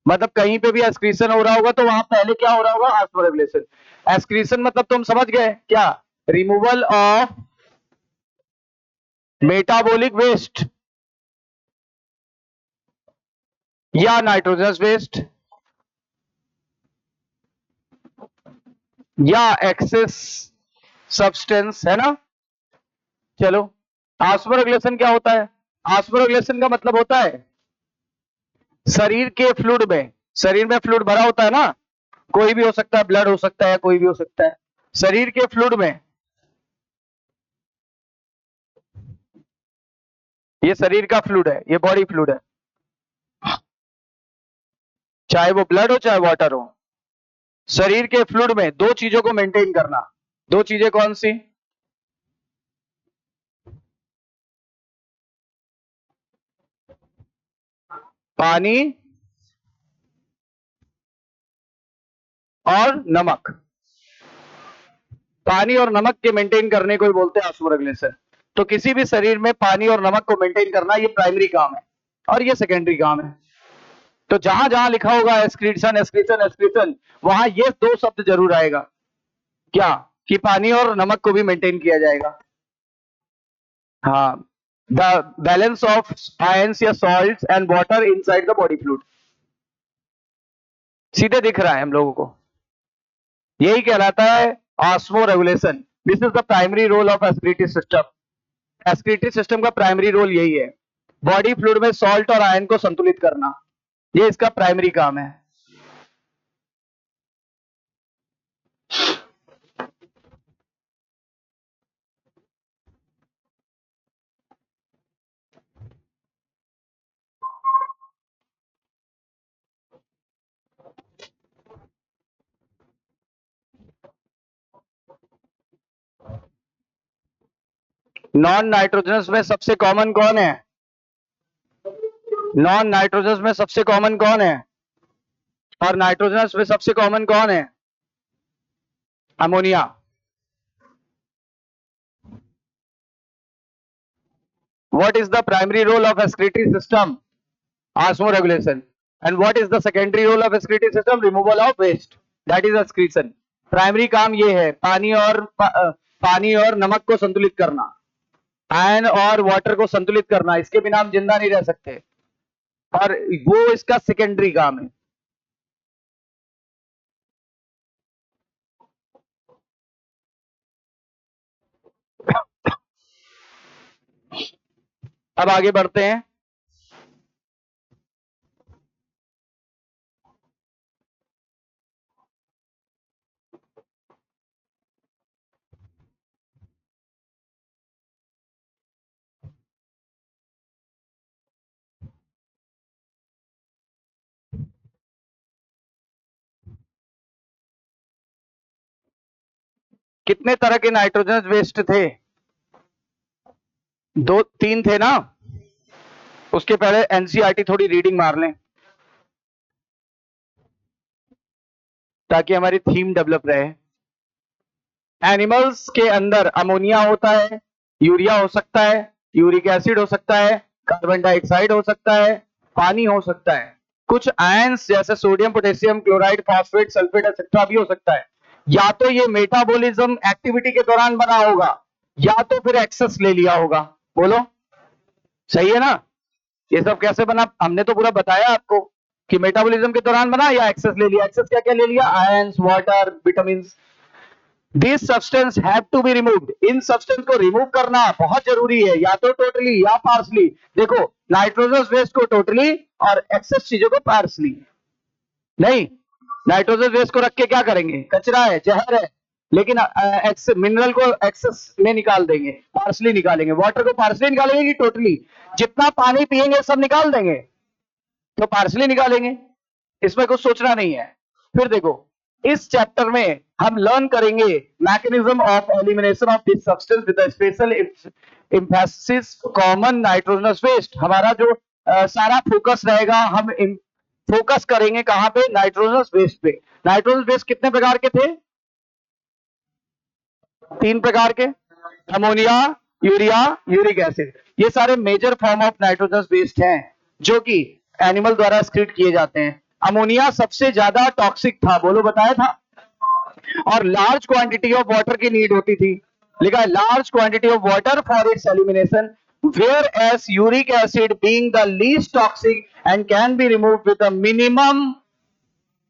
मतलब कहीं पे भी एक्सक्रीशन हो रहा होगा तो वहां पहले क्या हो रहा होगा? Osmo regulation. एक्सक्रीशन मतलब तुम समझ गए क्या? रिमूवल ऑफ मेटाबॉलिक वेस्ट या नाइट्रोजनस वेस्ट या एक्सेस सब्सटेंस, है ना? चलो, ऑस्मो रेगुलेशन क्या होता है? ऑस्मो रेगुलेशन का मतलब होता है शरीर के फ्लूइड में, शरीर में फ्लूइड भरा होता है ना, कोई भी हो सकता है, ब्लड हो सकता है, कोई भी हो सकता है। शरीर के फ्लूइड में, ये शरीर का फ्लूइड है, ये बॉडी फ्लूइड है, चाहे वो ब्लड हो चाहे वाटर हो। शरीर के फ्लूइड में दो चीजों को मेंटेन करना। दो चीजें कौन सी? पानी और नमक। पानी और नमक के मेंटेन करने को ही बोलते हैं ऑस्मो रेगुलेशन। तो किसी भी शरीर में पानी और नमक को मेंटेन करना ये प्राइमरी काम है और ये सेकेंडरी काम है। तो जहां जहां लिखा होगा एक्सक्रीशन एक्सक्रीशन एक्सक्रीशन, वहां ये दो शब्द जरूर आएगा, क्या? कि पानी और नमक को भी मेंटेन किया जाएगा। हाँ, द बैलेंस ऑफ आयंस या salts and water inside the body fluid. सीधे दिख रहा है हम लोगों को। यही कहलाता है osmoregulation. This is the primary role of excretory system. Excretory system का प्राइमरी रोल यही है, बॉडी फ्लूइड में सॉल्ट और आयन को संतुलित करना, ये इसका प्राइमरी काम है। नॉन नाइट्रोजनस में सबसे कॉमन कौन है? नॉन नाइट्रोजनस में सबसे कॉमन कौन है? और नाइट्रोजनस में सबसे कॉमन कौन है? Ammonia. What is the primary role of excretory system? Osmoregulation. And what is the secondary role of excretory system? Removal of waste. That is excretion. Primary काम ये है पानी और नमक को संतुलित करना, आयन और वाटर को संतुलित करना, इसके बिना हम जिंदा नहीं रह सकते, और वो इसका सेकेंडरी काम है। अब आगे बढ़ते हैं। कितने तरह के नाइट्रोजन वेस्ट थे? दो तीन थे ना? उसके पहले एनसीईआरटी थोड़ी रीडिंग मार लें ताकि हमारी थीम डेवलप रहे। एनिमल्स के अंदर अमोनिया होता है, यूरिया हो सकता है, यूरिक एसिड हो सकता है, कार्बन डाइऑक्साइड हो सकता है, पानी हो सकता है, कुछ आयंस जैसे sodium, potassium chloride, phosphate, sulphate etcetera भी हो सकता है। या तो ये मेटाबॉलिज्म एक्टिविटी के दौरान बना होगा, या तो फिर एक्सेस ले लिया होगा। बोलो सही है ना? ये सब कैसे बना हमने तो पूरा बताया आपको कि मेटाबॉलिज्म के दौरान बना या एक्सेस ले लिया। एक्सेस क्या क्या ले लिया? Ions, water, vitamin. This substance have to be removed. इन सब्सटेंस को रिमूव करना बहुत जरूरी है, या तो टोटली या पार्सली। देखो नाइट्रोजन वेस्ट को टोटली और एक्सेस चीजों को पार्सली। नहीं, नाइट्रोजन वेस्ट को रख के क्या करेंगे? कचरा है, जहर है, लेकिन मिनरल को एक्सेस में निकाल देंगे, पार्सली निकालेंगे। वाटर को पार्सली निकालेंगे कि टोटली? जितना पानी पिएंगे सब निकाल देंगे, तो पार्सली निकालेंगे, इसमें कुछ सोचना नहीं है। फिर देखो इस चैप्टर में हम लर्न करेंगे mechanism of elimination of this substance with special emphasis common nitrogenous waste. हमारा जो सारा फोकस रहेगा, हम फोकस करेंगे कहां पे? नाइट्रोजनस वेस्ट पे। नाइट्रोजनस वेस्ट कितने प्रकार के थे? तीन प्रकार के, अमोनिया, यूरिया, यूरिक एसिड। ये सारे major form of nitrogenous waste हैं जो कि एनिमल द्वारा एक्सक्रीट किए जाते हैं। अमोनिया सबसे ज्यादा टॉक्सिक था, बोलो बताया था, और लार्ज क्वांटिटी ऑफ वाटर की नीड होती थी। लिखा है large quantity of water for its elimination, whereas uric acid being the least toxic and can be removed with a minimum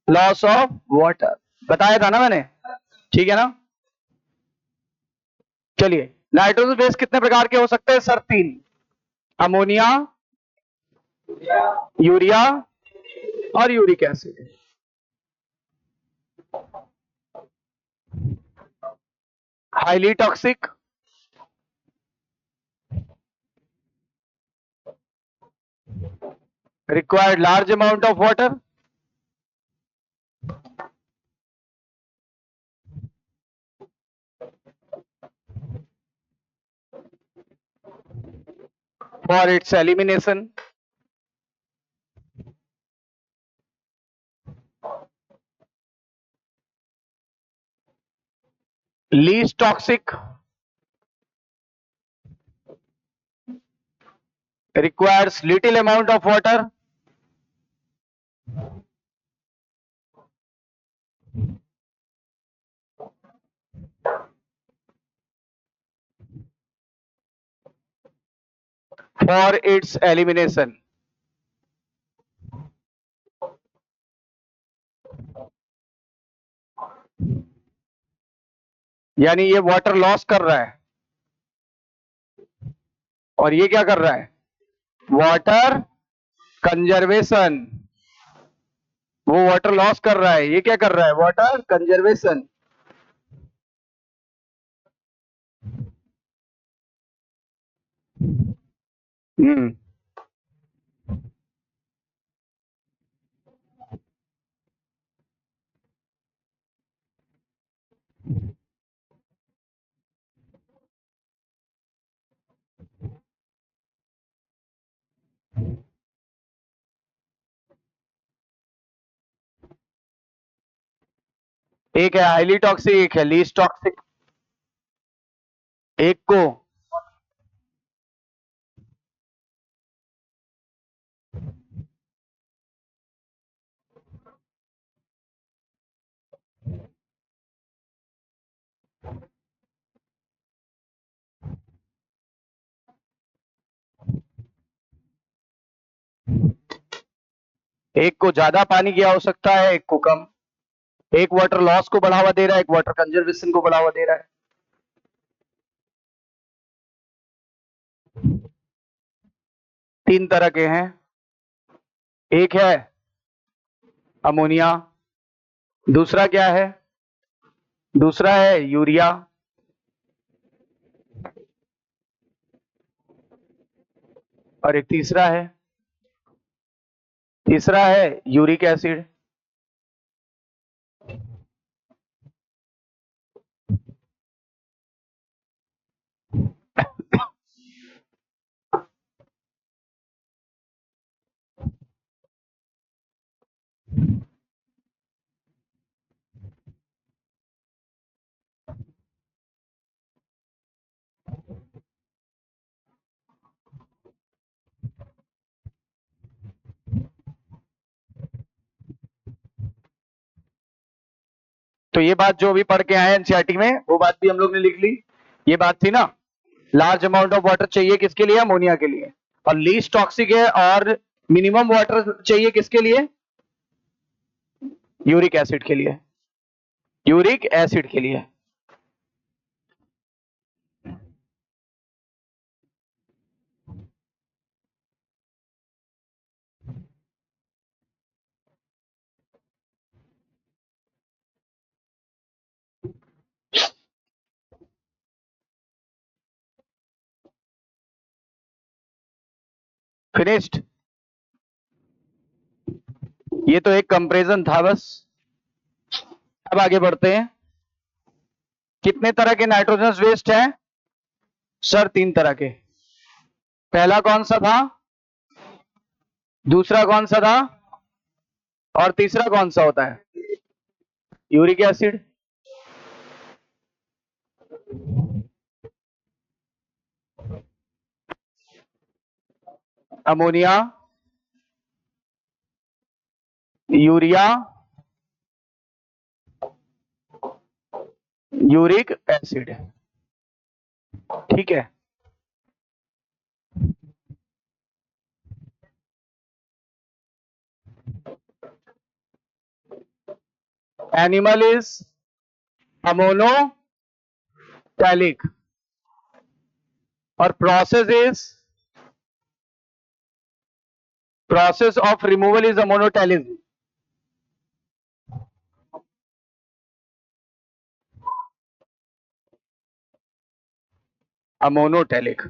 loss of water। बताया था ना मैंने, ठीक है ना? चलिए नाइट्रोजन बेस कितने प्रकार के हो सकते हैं सर? तीन, अमोनिया, यूरिया और uric acid. Highly toxic, required large amount of water, for its elimination, least toxic, requires little amount of water, for its elimination। यानी ये वाटर लॉस कर रहा है और ये क्या कर रहा है, वाटर कंजर्वेशन। वो वाटर लॉस कर रहा है, ये क्या कर रहा है, वाटर कंजर्वेशन। हम्म एक है हाईली टॉक्सिक, एक है लीस्ट टॉक्सिक। एक को एक को ज्यादा पानी की आवश्यकता है, एक को कम। एक वाटर लॉस को बढ़ावा दे रहा है, एक वाटर कंजर्वेशन को बढ़ावा दे रहा है। तीन तरह के हैं। एक है अमोनिया, दूसरा क्या है, दूसरा है यूरिया, और एक तीसरा है यूरिक एसिड। तो ये बात जो अभी पढ़ के आए एनसीईआरटी में, वो बात भी हम लोग ने लिख ली। ये बात थी ना, लार्ज अमाउंट ऑफ वाटर चाहिए किसके लिए, अमोनिया के लिए। और लीस्ट टॉक्सिक है, और मिनिमम वाटर चाहिए किसके लिए, यूरिक एसिड के लिए, यूरिक एसिड के लिए। फिनिश्ड। ये तो एक कंपैरिजन था बस। अब आगे बढ़ते हैं। कितने तरह के नाइट्रोजन वेस्ट हैं सर, तीन तरह के। पहला कौन सा था, दूसरा कौन सा था, और तीसरा कौन सा होता है, uric acid. Ammonia, urea, uric acid. ठीक है। एनिमल इज अमोनोटैलिक और process of removal is ammonotelism. Ammonotelic.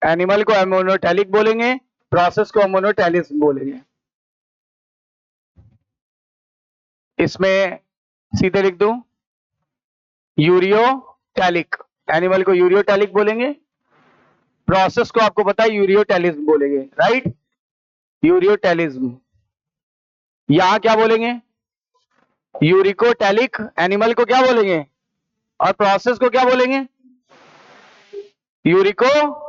Animal को अमोनोटैलिक बोलेंगे, प्रोसेस को अमोनोटैलिज्म बोलेंगे। इसमें सीधे लिख दूं, यूरियोटैलिक, एनिमल को यूरियोटैलिक बोलेंगे, प्रोसेस को आपको पता है यूरियोटैलिज्म बोलेंगे, राइट, यूरियोटैलिज्म। यहां क्या बोलेंगे, यूरिकोटैलिक, एनिमल को क्या बोलेंगे, और प्रोसेस को क्या बोलेंगे, यूरिकोटैलिज्म।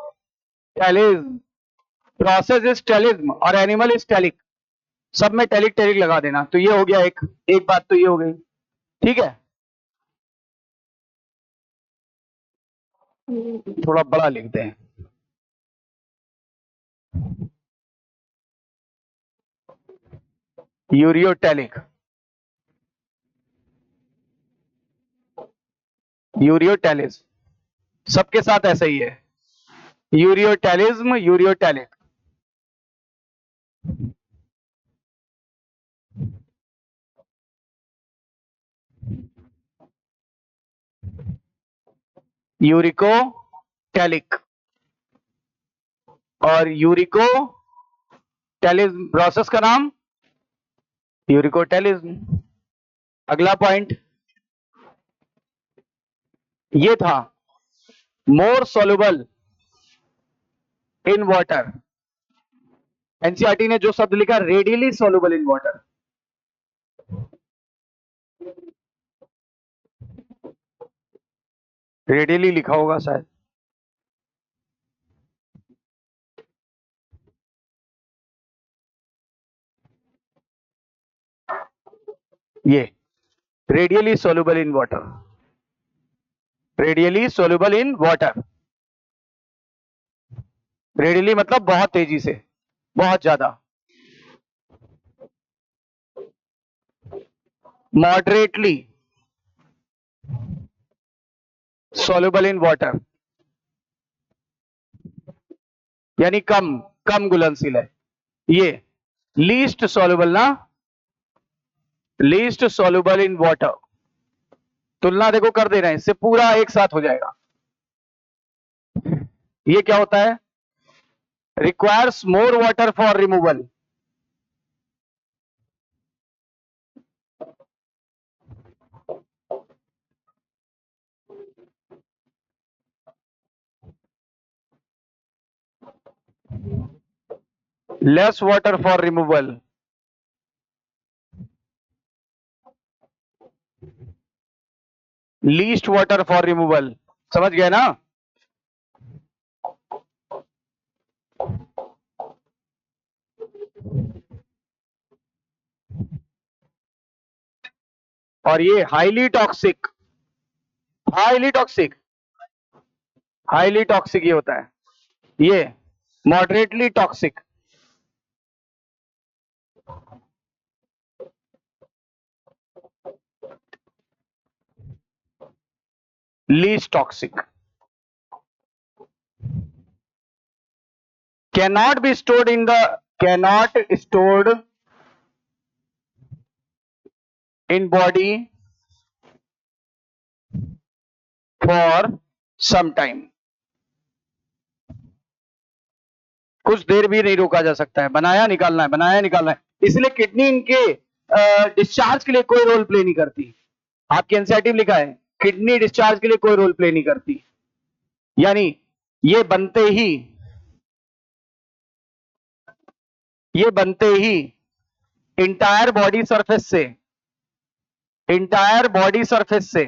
प्रोसेस इज टैलिज्म और एनिमल इज टैलिक। सब में टैलिक टैलिक लगा देना। तो ये हो गया एक एक बात तो ये हो गई। ठीक है, थोड़ा बड़ा लिखते हैं। यूरियोटैलिक, यूरियोटैलिस, सबके साथ ऐसा ही है, यूरियोटैलिज्म, यूरियोटैलिक। यूरिकोटैलिक और यूरिकोटैलिज्म प्रोसेस का नाम यूरिकोटैलिज्म। अगला पॉइंट ये था, more soluble in water. NCERT ने जो शब्द लिखा radially soluble in water, radially लिखा होगा शायद, ये radially soluble in water, radially soluble in water. Radially मतलब बहुत तेजी से, बहुत ज्यादा। मॉडरेटली सोल्यूबल इन वाटर यानी कम, कम घुलनशील है। ये लीस्ट सोल्यूबल ना, लीस्ट सोल्यूबल इन वाटर। तुलना देखो कर दे रहे हैं, इससे पूरा एक साथ हो जाएगा। ये क्या होता है, requires more water for removal, less water for removal, least water for removal. समझ गए ना? और ये highly toxic, highly toxic, highly toxic ये होता है। ये moderately toxic, least toxic. cannot be stored in the, cannot stored in body for some time, कुछ देर भी नहीं रोका जा सकता है, बनाया निकालना है, बनाया निकालना है। इसलिए किडनी इनके डिस्चार्ज के लिए कोई रोल प्ले नहीं करती। आपके एनसीईआरटी में लिखा है किडनी डिस्चार्ज के लिए कोई रोल प्ले नहीं करती, यानी ये बनते ही, ये बनते ही इंटायर बॉडी सरफेस से, इंटायर बॉडी सरफेस से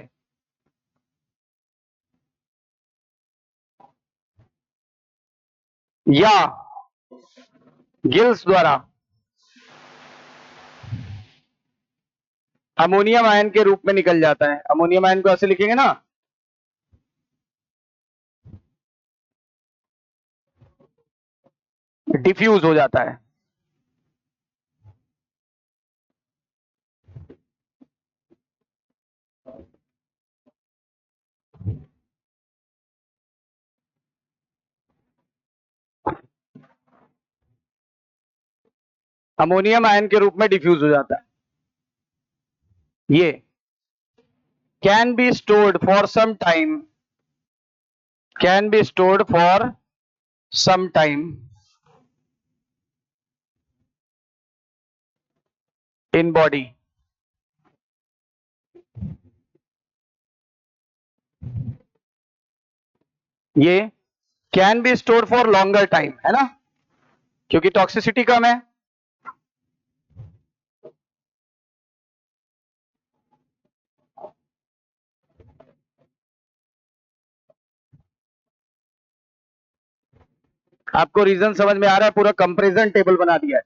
या गिल्स द्वारा अमोनियम आयन के रूप में निकल जाता है। अमोनियम आयन को ऐसे लिखेंगे ना, डिफ्यूज हो जाता है। अमोनियम आयन के रूप में डिफ्यूज हो जाता है। ये can be stored for some time, can be stored for some time in body, ये can be stored for longer time, है ना, क्योंकि टॉक्सिसिटी कम है। आपको रीजन समझ में आ रहा है? पूरा कंपैरिजन टेबल बना दिया है।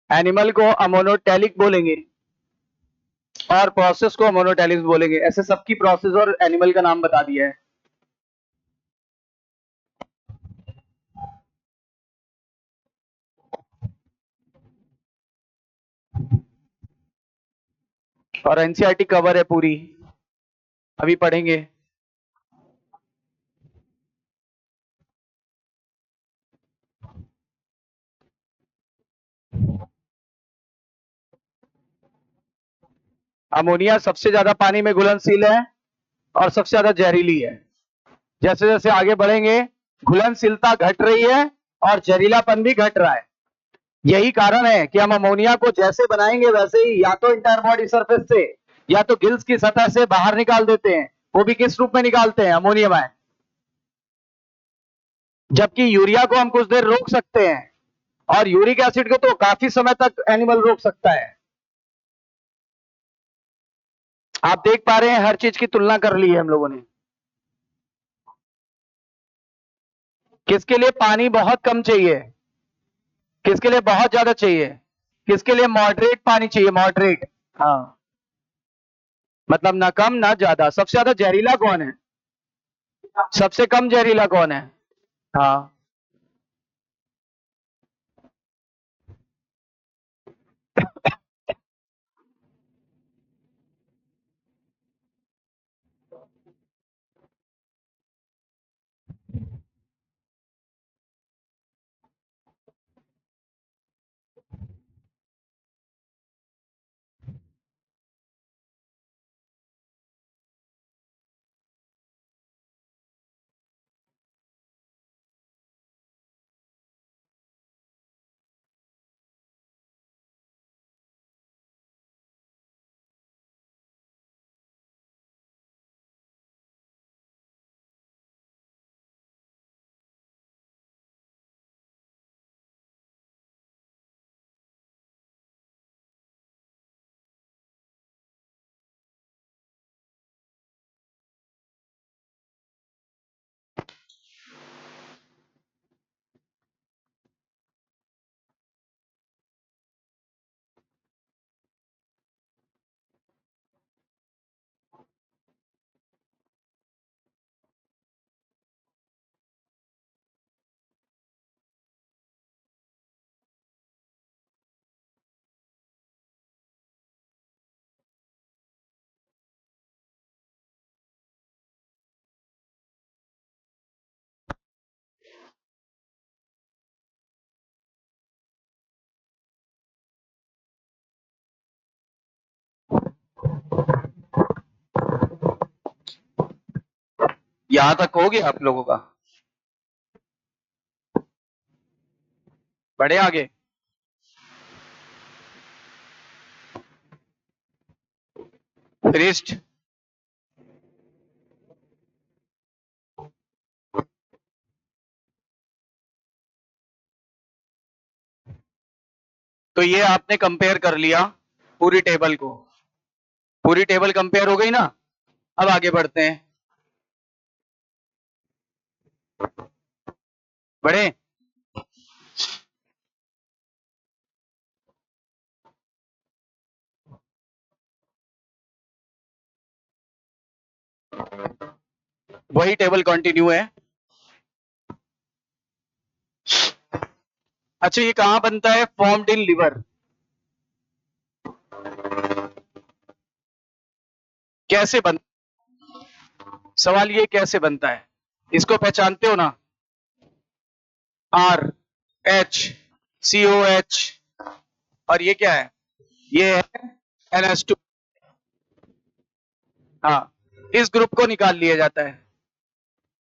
एनिमल को अमोनोटैलिक बोलेंगे और प्रोसेस को अमोनोटैलिक बोलेंगे। ऐसे सबकी प्रोसेस और एनिमल का नाम बता दिया है। और एनसीईआरटी कवर है पूरी, अभी पढ़ेंगे। अमोनिया सबसे ज्यादा पानी में घुलनशील है और सबसे ज्यादा जहरीली है। जैसे जैसे आगे बढ़ेंगे घुलनशीलता घट रही है और जहरीलापन भी घट रहा है। यही कारण है कि हम अमोनिया को जैसे बनाएंगे वैसे ही या तो इंटायर बॉडी सरफेस से या तो गिल्स की सतह से बाहर निकाल देते हैं। वो भी किस रूप में निकालते हैं? Ammonium ion. जबकि यूरिया को हम कुछ देर रोक सकते हैं और यूरिक एसिड को तो काफी समय तक एनिमल रोक सकता है। आप देख पा रहे हैं हर चीज की तुलना कर ली है हम लोगों ने। किसके लिए पानी बहुत कम चाहिए, किसके लिए बहुत ज्यादा चाहिए, किसके लिए मॉडरेट पानी चाहिए, मॉडरेट। हाँ, मतलब ना कम ना ज्यादा। सबसे ज्यादा जहरीला कौन है? सबसे कम जहरीला कौन है? हाँ, यहां तक हो गया आप लोगों का? बढ़े आगे। फिनिश्ड। तो ये आपने कंपेयर कर लिया पूरी टेबल को, पूरी टेबल कंपेयर हो गई ना। अब आगे बढ़ते हैं, बढ़े। वही टेबल कंटिन्यू है। अच्छा, ये कहां बनता है? Formed in liver. कैसे बन, सवाल ये कैसे बनता है? इसको पहचानते हो ना? R H C O H, और ये क्या है? ये है NH2। हाँ, इस ग्रुप को निकाल लिया जाता है,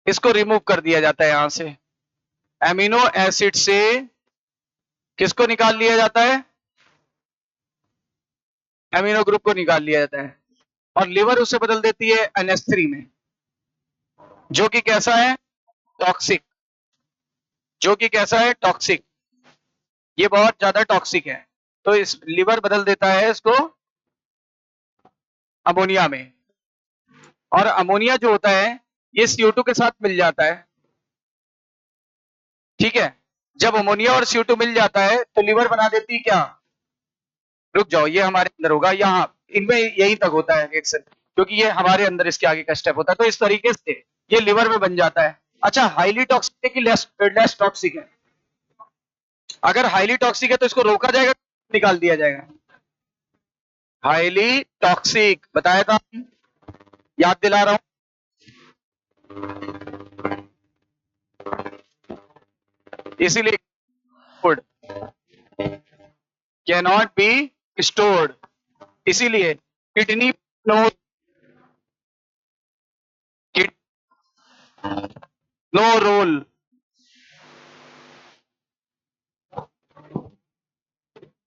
इसको रिमूव कर दिया जाता है यहां से। एमिनो एसिड से किसको निकाल लिया जाता है? एमिनो ग्रुप को निकाल लिया जाता है और लिवर उसे बदल देती है NH3 में, जो कि कैसा है? टॉक्सिक। जो कि कैसा है? टॉक्सिक। ये बहुत ज्यादा टॉक्सिक है। तो इस लिवर बदल देता है इसको अमोनिया में, और अमोनिया जो होता है ये CO2 के साथ मिल जाता है। ठीक है, जब अमोनिया और CO2 मिल जाता है तो लिवर बना देती है क्या? रुक जाओ, ये हमारे अंदर होगा, यहाँ इनमें यही तक होता है रिएक्शन, क्योंकि ये हमारे अंदर इसके आगे का स्टेप होता है। तो इस तरीके से ये लिवर में बन जाता है। अच्छा, हाईली टॉक्सिक है कि लेस टॉक्सिक है? अगर हाईली टॉक्सिक है तो इसको रोका जाएगा, निकाल दिया जाएगा? हाईली टॉक्सिक बताया था, याद दिला रहा हूं। इसीलिए food can not be stored, इसीलिए kidney no no role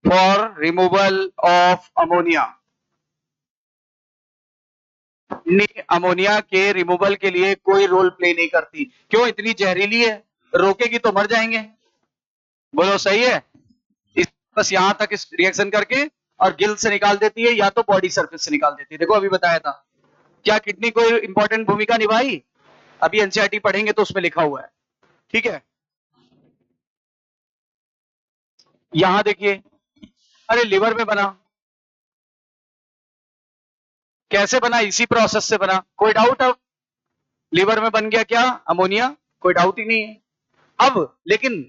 for removal of ammonia. Ammonia के रिमूवल के लिए कोई रोल प्ले नहीं करती। क्यों? इतनी जहरीली है, रोकेगी तो मर जाएंगे। बोलो सही है? बस यहां तक इस रिएक्शन करके और गिल से निकाल देती है या तो बॉडी सरफेस से निकाल देती है। देखो अभी बताया था, क्या किडनी कोई इंपॉर्टेंट भूमिका निभाई? अभी एनसीईआरटी पढ़ेंगे तो उसमें लिखा हुआ है। ठीक है, यहां देखिए, अरे लिवर में बना, कैसे बना? इसी प्रोसेस से बना। कोई डाउट? अब लिवर में बन गया क्या? अमोनिया, कोई डाउट ही नहीं है। अब लेकिन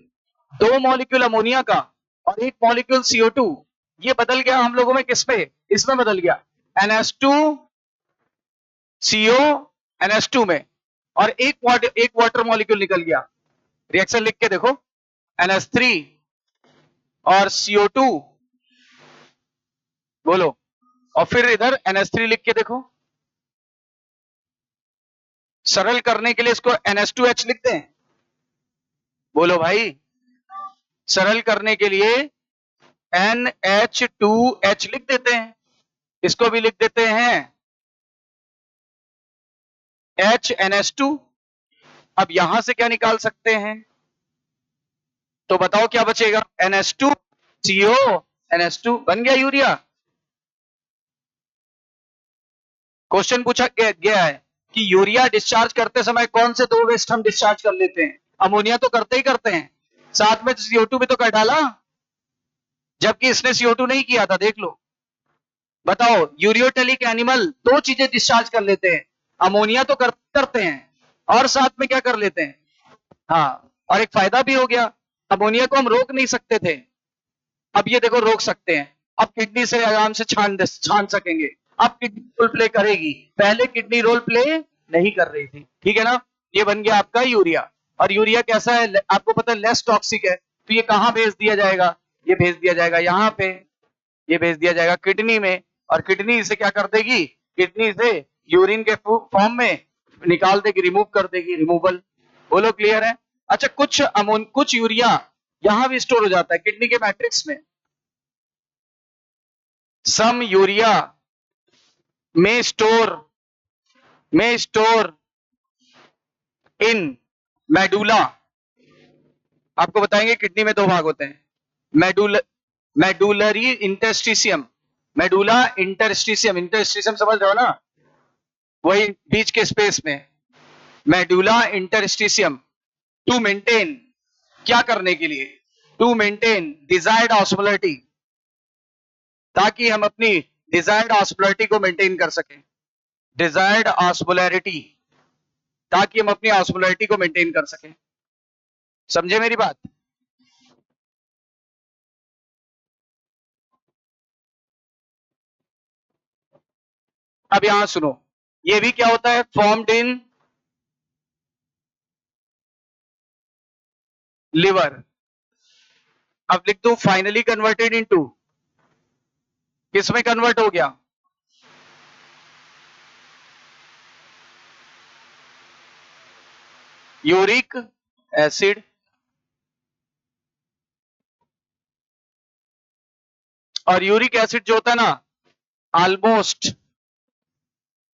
दो मॉलिक्यूल अमोनिया का और एक मॉलिक्यूल CO2, ये बदल गया हम लोगों में किस पे? इसमें बदल गया NH2CO NH2 में, और एक वाटर मॉलिक्यूल निकल गया। रिएक्शन लिख के देखो, NH3 और CO2, बोलो, और फिर इधर NH3 लिख के देखो। सरल करने के लिए इसको NH2H लिख दें? बोलो भाई, सरल करने के लिए NH2H लिख देते हैं। इसको भी लिख देते हैं HNH2। अब यहां से क्या निकाल सकते हैं? तो बताओ क्या बचेगा? NH2CO NH2 बन गया यूरिया। क्वेश्चन पूछा गया है कि यूरिया डिस्चार्ज करते समय कौन से दो वेस्ट हम डिस्चार्ज कर लेते हैं? अमोनिया तो करते ही करते हैं, साथ में CO2 भी तो कर डाला, जबकि इसने CO2 नहीं किया था। देख लो, बताओ, यूरियोटेलिक एनिमल दो चीजें डिस्चार्ज कर लेते हैं, अमोनिया तो करते हैं और साथ में क्या कर लेते हैं? हाँ, और एक फायदा भी हो गया, अमोनिया को हम रोक नहीं सकते थे, अब ये देखो रोक सकते हैं। अब किडनी से आराम से छान सकेंगे। अब किडनी रोल प्ले करेगी, पहले किडनी रोल प्ले नहीं कर रही थी। ठीक है ना? ये बन गया आपका यूरिया। और यूरिया कैसा है? आपको पता है लेस टॉक्सिक है, तो ये कहां भेज दिया जाएगा? ये भेज दिया जाएगा यहाँ पे, ये भेज दिया जाएगा किडनी में, और किडनी इसे क्या कर देगी? किडनी से यूरिन के फॉर्म में निकाल देगी, रिमूव कर देगी, रिमूवल। बोलो क्लियर है? अच्छा, कुछ यूरिया यहां भी स्टोर हो जाता है किडनी के मैट्रिक्स में। सम यूरिया में स्टोर इन मेडुला। आपको बताएंगे किडनी में दो भाग होते हैं, medullary interstitium, medulla interstitium. Interstitium समझ रहे हो ना? वही बीच के स्पेस में, मेडुला इंटरस्टिशियम। टू मेंटेन, क्या करने के लिए? टू मेंटेन डिजायर्ड ऑस्मोलरिटी, ताकि हम अपनी डिजायर्ड ऑस्मोलरिटी को मेंटेन कर सकें। डिजायर्ड ऑस्मोलरिटी, ताकि हम अपनी ऑस्मोलरिटी को मेंटेन कर सकें। समझे मेरी बात? अब यहां सुनो, ये भी क्या होता है? Formed in liver. अब लिख दू फाइनली कन्वर्टेड इनटू, किसमें कन्वर्ट हो गया? Uric acid. और यूरिक एसिड जो होता है ना, ऑलमोस्ट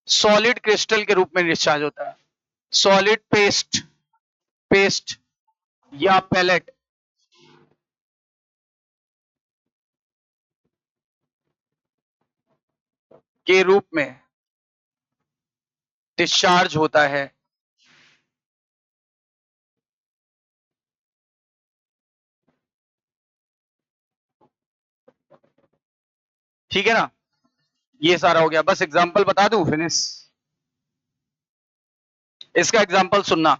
सॉलिड क्रिस्टल के रूप में डिस्चार्ज होता है, सॉलिड पेस्ट या पैलेट के रूप में डिस्चार्ज होता है। ठीक है ना? ये सारा हो गया, बस एग्जांपल बता दूं, फिनिश। इसका एग्जांपल सुनना,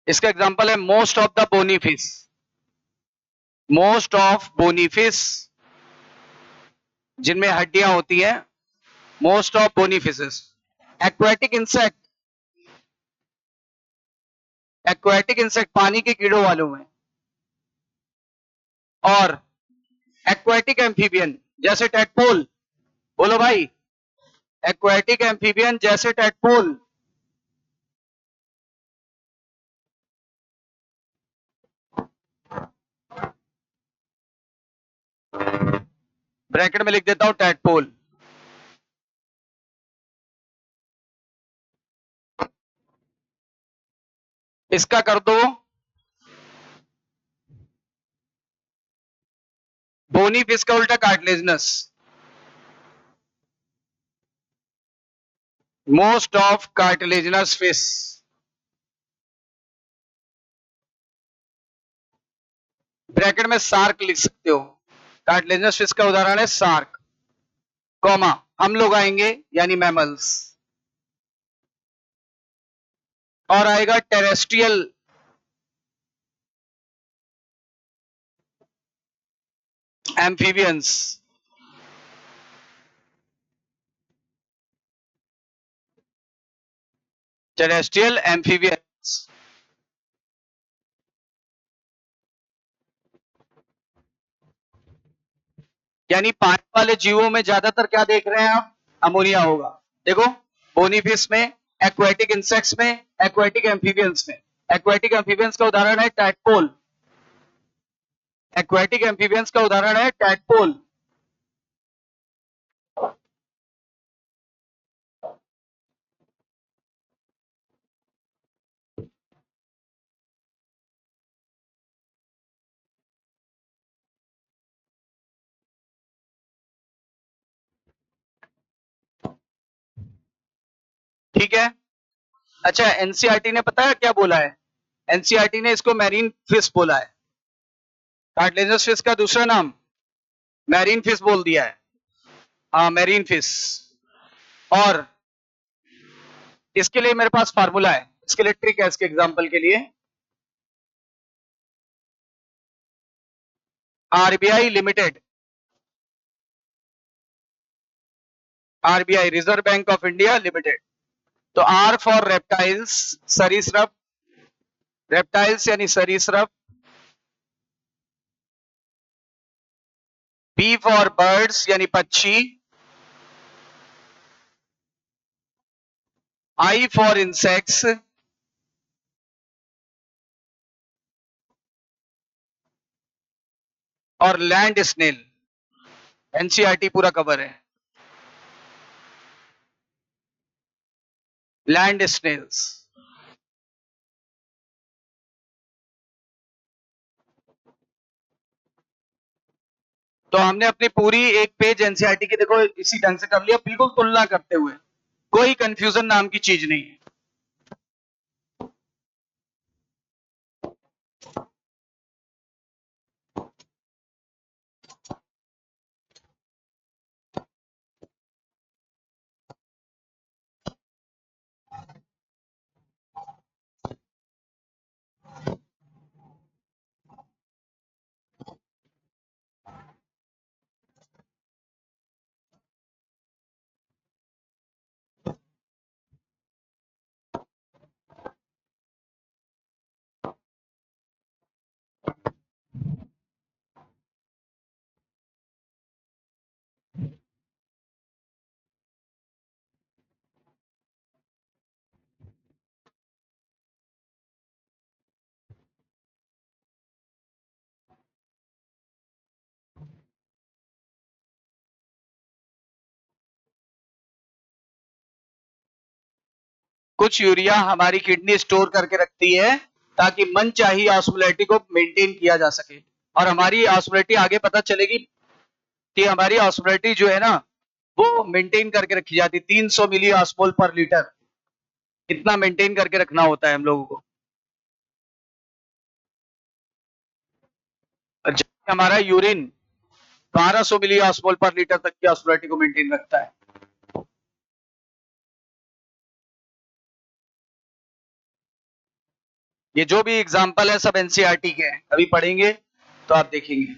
इसका एग्जांपल है most of the bony fish. Most of bony fish, जिनमें हड्डियां होती हैं, most of bony fishes. Aquatic insect, aquatic insect पानी के कीड़ों वालों में। और एक्वेटिक एम्फीबियन जैसे टेडपोल, बोलो भाई, एक्वेटिक एम्फीबियन जैसे टेडपोल। ब्रैकेट में लिख देता हूं टेडपोल। इसका कर दो बोनी फिश का उल्टा cartilaginous. Most of cartilaginous fish. Bracket में सार्क लिख सकते हो। कार्टिलेजिनस फिश का उदाहरण है सार्क, कॉमा हम लोग आएंगे यानी मैमल्स। और आएगा टेरेस्ट्रियल एम्फीबियंस। टेरेस्ट्रियल एम्फीबियंस यानी पानी वाले जीवों में ज्यादातर क्या देख रहे हैं आप, अमोनिया होगा। देखो बोनी फिश में, एक्वेटिक इंसेक्ट्स में, एक्वेटिक एम्फीबियंस में। एक्वेटिक एम्फीबियंस का उदाहरण है टैडपोल। एक्वेटिक एम्फीबियंस का उदाहरण है टैडपोल। ठीक है। अच्छा एनसीईआरटी ने पता है क्या बोला है, एनसीईआरटी ने इसको मैरीन फिश बोला है। कार्टिलेजिनस फिश का दूसरा नाम मैरीन फिश बोल दिया है। हाँ मैरीन फिश। और इसके लिए मेरे पास फार्मूला है, इसके लिए ट्रिक है, इसके एग्जांपल के लिए। RBI limited, RBI reserve bank of India limited. तो आर फॉर रेप्टाइल्स, सरीसृप, रेप्टाइल्स यानी सरीसृप। बी फॉर बर्ड्स यानी पक्षी। I for insects. और लैंड स्नेल। एनसीईआरटी पूरा कवर है। Land snails. तो हमने अपनी पूरी एक पेज एनसीईआरटी की देखो इसी ढंग से कर लिया, बिल्कुल तुलना करते हुए, कोई कंफ्यूजन नाम की चीज नहीं है। कुछ यूरिया हमारी किडनी स्टोर करके रखती है ताकि मनचाही ऑस्मोलैरिटी को मेंटेन किया जा सके। और हमारी ऑस्मोलैरिटी आगे पता चलेगी कि हमारी ऑस्मोलैरिटी जो है ना वो मेंटेन करके रखी जाती, 300 मिली ऑस्मोल पर लीटर, इतना मेंटेन करके रखना होता है हम लोगों को। और जबकि हमारा यूरिन 1200 मिली ऑस्मोल पर लीटर तक की ऑस्मोलैरिटी को मेंटेन रखता है। ये जो भी एग्जाम्पल है सब एनसीईआरटी के हैं, अभी पढ़ेंगे। तो आप देखेंगे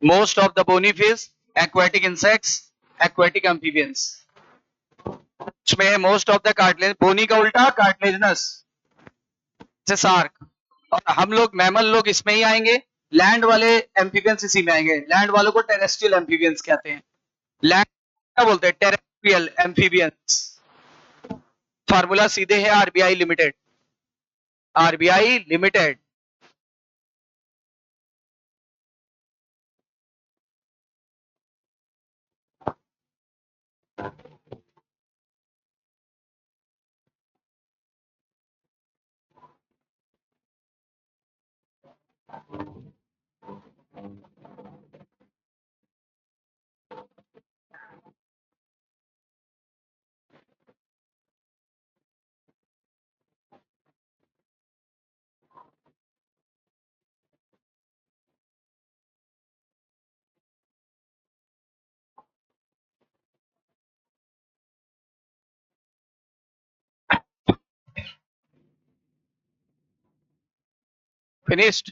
most of the bony fish, aquatic insects, aquatic amphibians, इसमें most of the cartilage, bony का उल्टा कार्टिलेजनस से शार्क, और हम लोग मैमल लोग इसमें ही आएंगे, लैंड वाले एम्फीबियंस इसी में आएंगे। लैंड वालों को टेरेस्ट्रियल एम्फीबियंस कहते हैं। लैंड क्या बोलते हैं? Terrestrial amphibians. फार्मूला सीधे है RBI limited, RBI limited. Finished.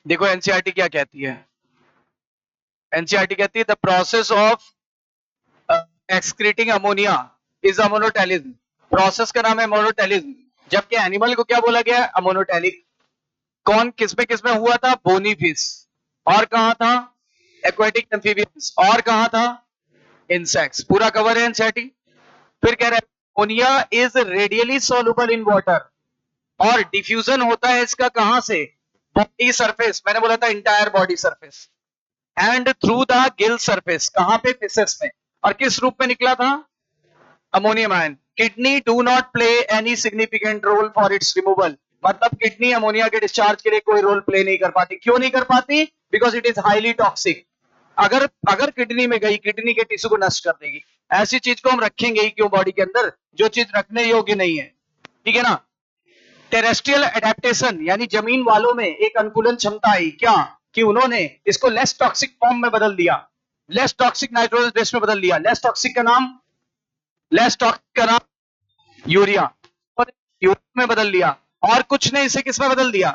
देखो एनसीईआरटी क्या कहती है, एनसीईआरटी कहती है the process of excreting ammonia is ammonotelism. Process का नाम है अमोनोटेलिज्म, जबकि एनिमल को क्या बोला गया है? अमोनोटेलिक। कौन किसमें हुआ था? Bony fish. और कहा था? Aquatic amphibians. और कहा था? इंसेक्ट्स। पूरा कवर है एनसीईआरटी। फिर कह रहा है ammonia is radially soluble in water, और डिफ्यूजन होता है इसका कहां से? बॉडी सरफेस, मैंने बोला था entire body surface, and through the Gill surface. कहां पे? फिशेस में। और किस रूप में निकला था? Ammonium ion. Kidney do not play any significant role for its removal, मतलब किडनी अमोनिया के डिस्चार्ज के लिए कोई रोल प्ले नहीं कर पाती। क्यों नहीं कर पाती? Because it is highly toxic. अगर अगर किडनी में गई, किडनी के टिश्यू को नष्ट कर देगी। ऐसी चीज को हम रखेंगे ही क्यों बॉडी के अंदर जो चीज रखने योग्य नहीं है, ठीक है ना। टेरेस्ट्रियल एडेप्टेशन यानी जमीन वालों में एक अनुकूलन क्षमता आई, क्या कि उन्होंने इसको लेस टॉक्सिक फॉर्म में बदल दिया, लेस टॉक्सिक नाइट्रोजन बेस में बदल दिया। लेस टॉक्सिक का नाम, लेस टॉक्सिक का नाम यूरिया, और यूरिया में बदल दिया। और कुछ नहीं, इसे किस में बदल दिया?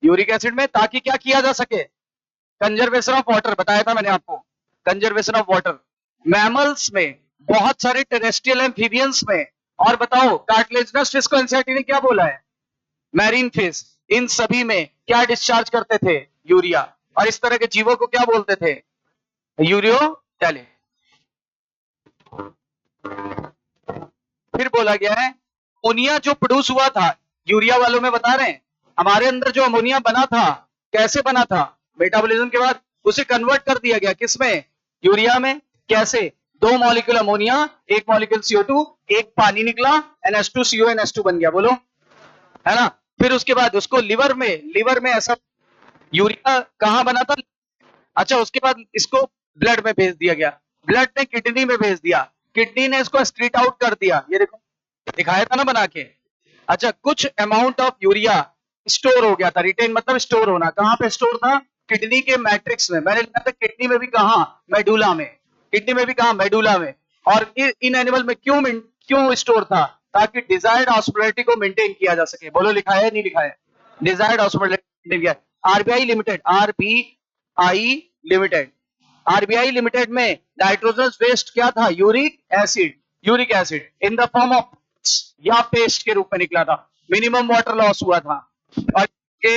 यूरिक एसिड में, ताकि क्या किया जा सके? कंजर्वेशन ऑफ वाटर, बताया था मैंने आपको, कंजर्वेशन ऑफ वाटर। मैमल्स में, बहुत सारे टेरेस्ट्रियल एम्फीबियंस में, और बताओ कार्टिलेजिनस फिश को एनसीईआरटी ने क्या बोला है? Marine fish. इन सभी में क्या डिस्चार्ज करते थे? यूरिया। और इस तरह के जीवों को क्या बोलते थे? यूरियोटेलिक। फिर बोला गया है अमोनिया जो प्रोड्यूस हुआ था, यूरिया वालों में बता रहे हैं, हमारे अंदर जो अमोनिया बना था, कैसे बना था? मेटाबॉलिज्म के बाद उसे कन्वर्ट कर दिया गया किसमें? यूरिया में। कैसे? 2 मॉलिक्यूल अमोनिया, 1 मॉलिक्यूल CO2, एक पानी निकला, NH2CONH2 बन गया, बोलो, है ना। फिर उसके बाद उसको लिवर में ऐसा यूरिया कहां बना था? अच्छा, उसके बाद इसको ब्लड में भेज दिया गया, ब्लड ने किडनी में भेज दिया, किडनी ने इसको एक्सक्रीट आउट कर दिया। ये देखो दिखाया था ना बना के। अच्छा, कुछ अमाउंट ऑफ यूरिया स्टोर हो गया था, रिटेन मतलब स्टोर होना। कहां पे स्टोर था? किडनी के मैट्रिक्स में। मैंने लिखा था किडनी में भी, कहां? मेडुला में। किडनी में भी कहां? मेडुला में। और इन एनिमल में क्यों स्टोर था? ताकि डिजायर्ड ऑस्मोलैरिटी को मेंटेन किया जा सके। बोलो लिखा है नहीं लिखा है? Desired osmolarity. RBI limited, RBI limited, RBI limited में नाइट्रोजन वेस्ट क्या था? Uric acid, uric acid in the form of या पेस्ट के रूप में निकला था। मिनिमम वाटर लॉस हुआ था, और के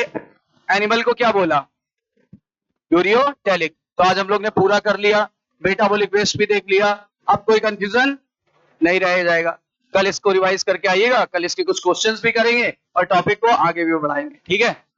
एनिमल को क्या बोला? यूरियोटेलिक। तो आज हम लोग ने पूरा कर लिया, मेटाबॉलिक वेस्ट भी देख लिया। अब कोई कंफ्यूजन नहीं रह जाएगा। कल इसको रिवाइज करके आइएगा, कल इसके कुछ क्वेश्चंस भी करेंगे और टॉपिक को आगे भी बढ़ाएंगे, ठीक है।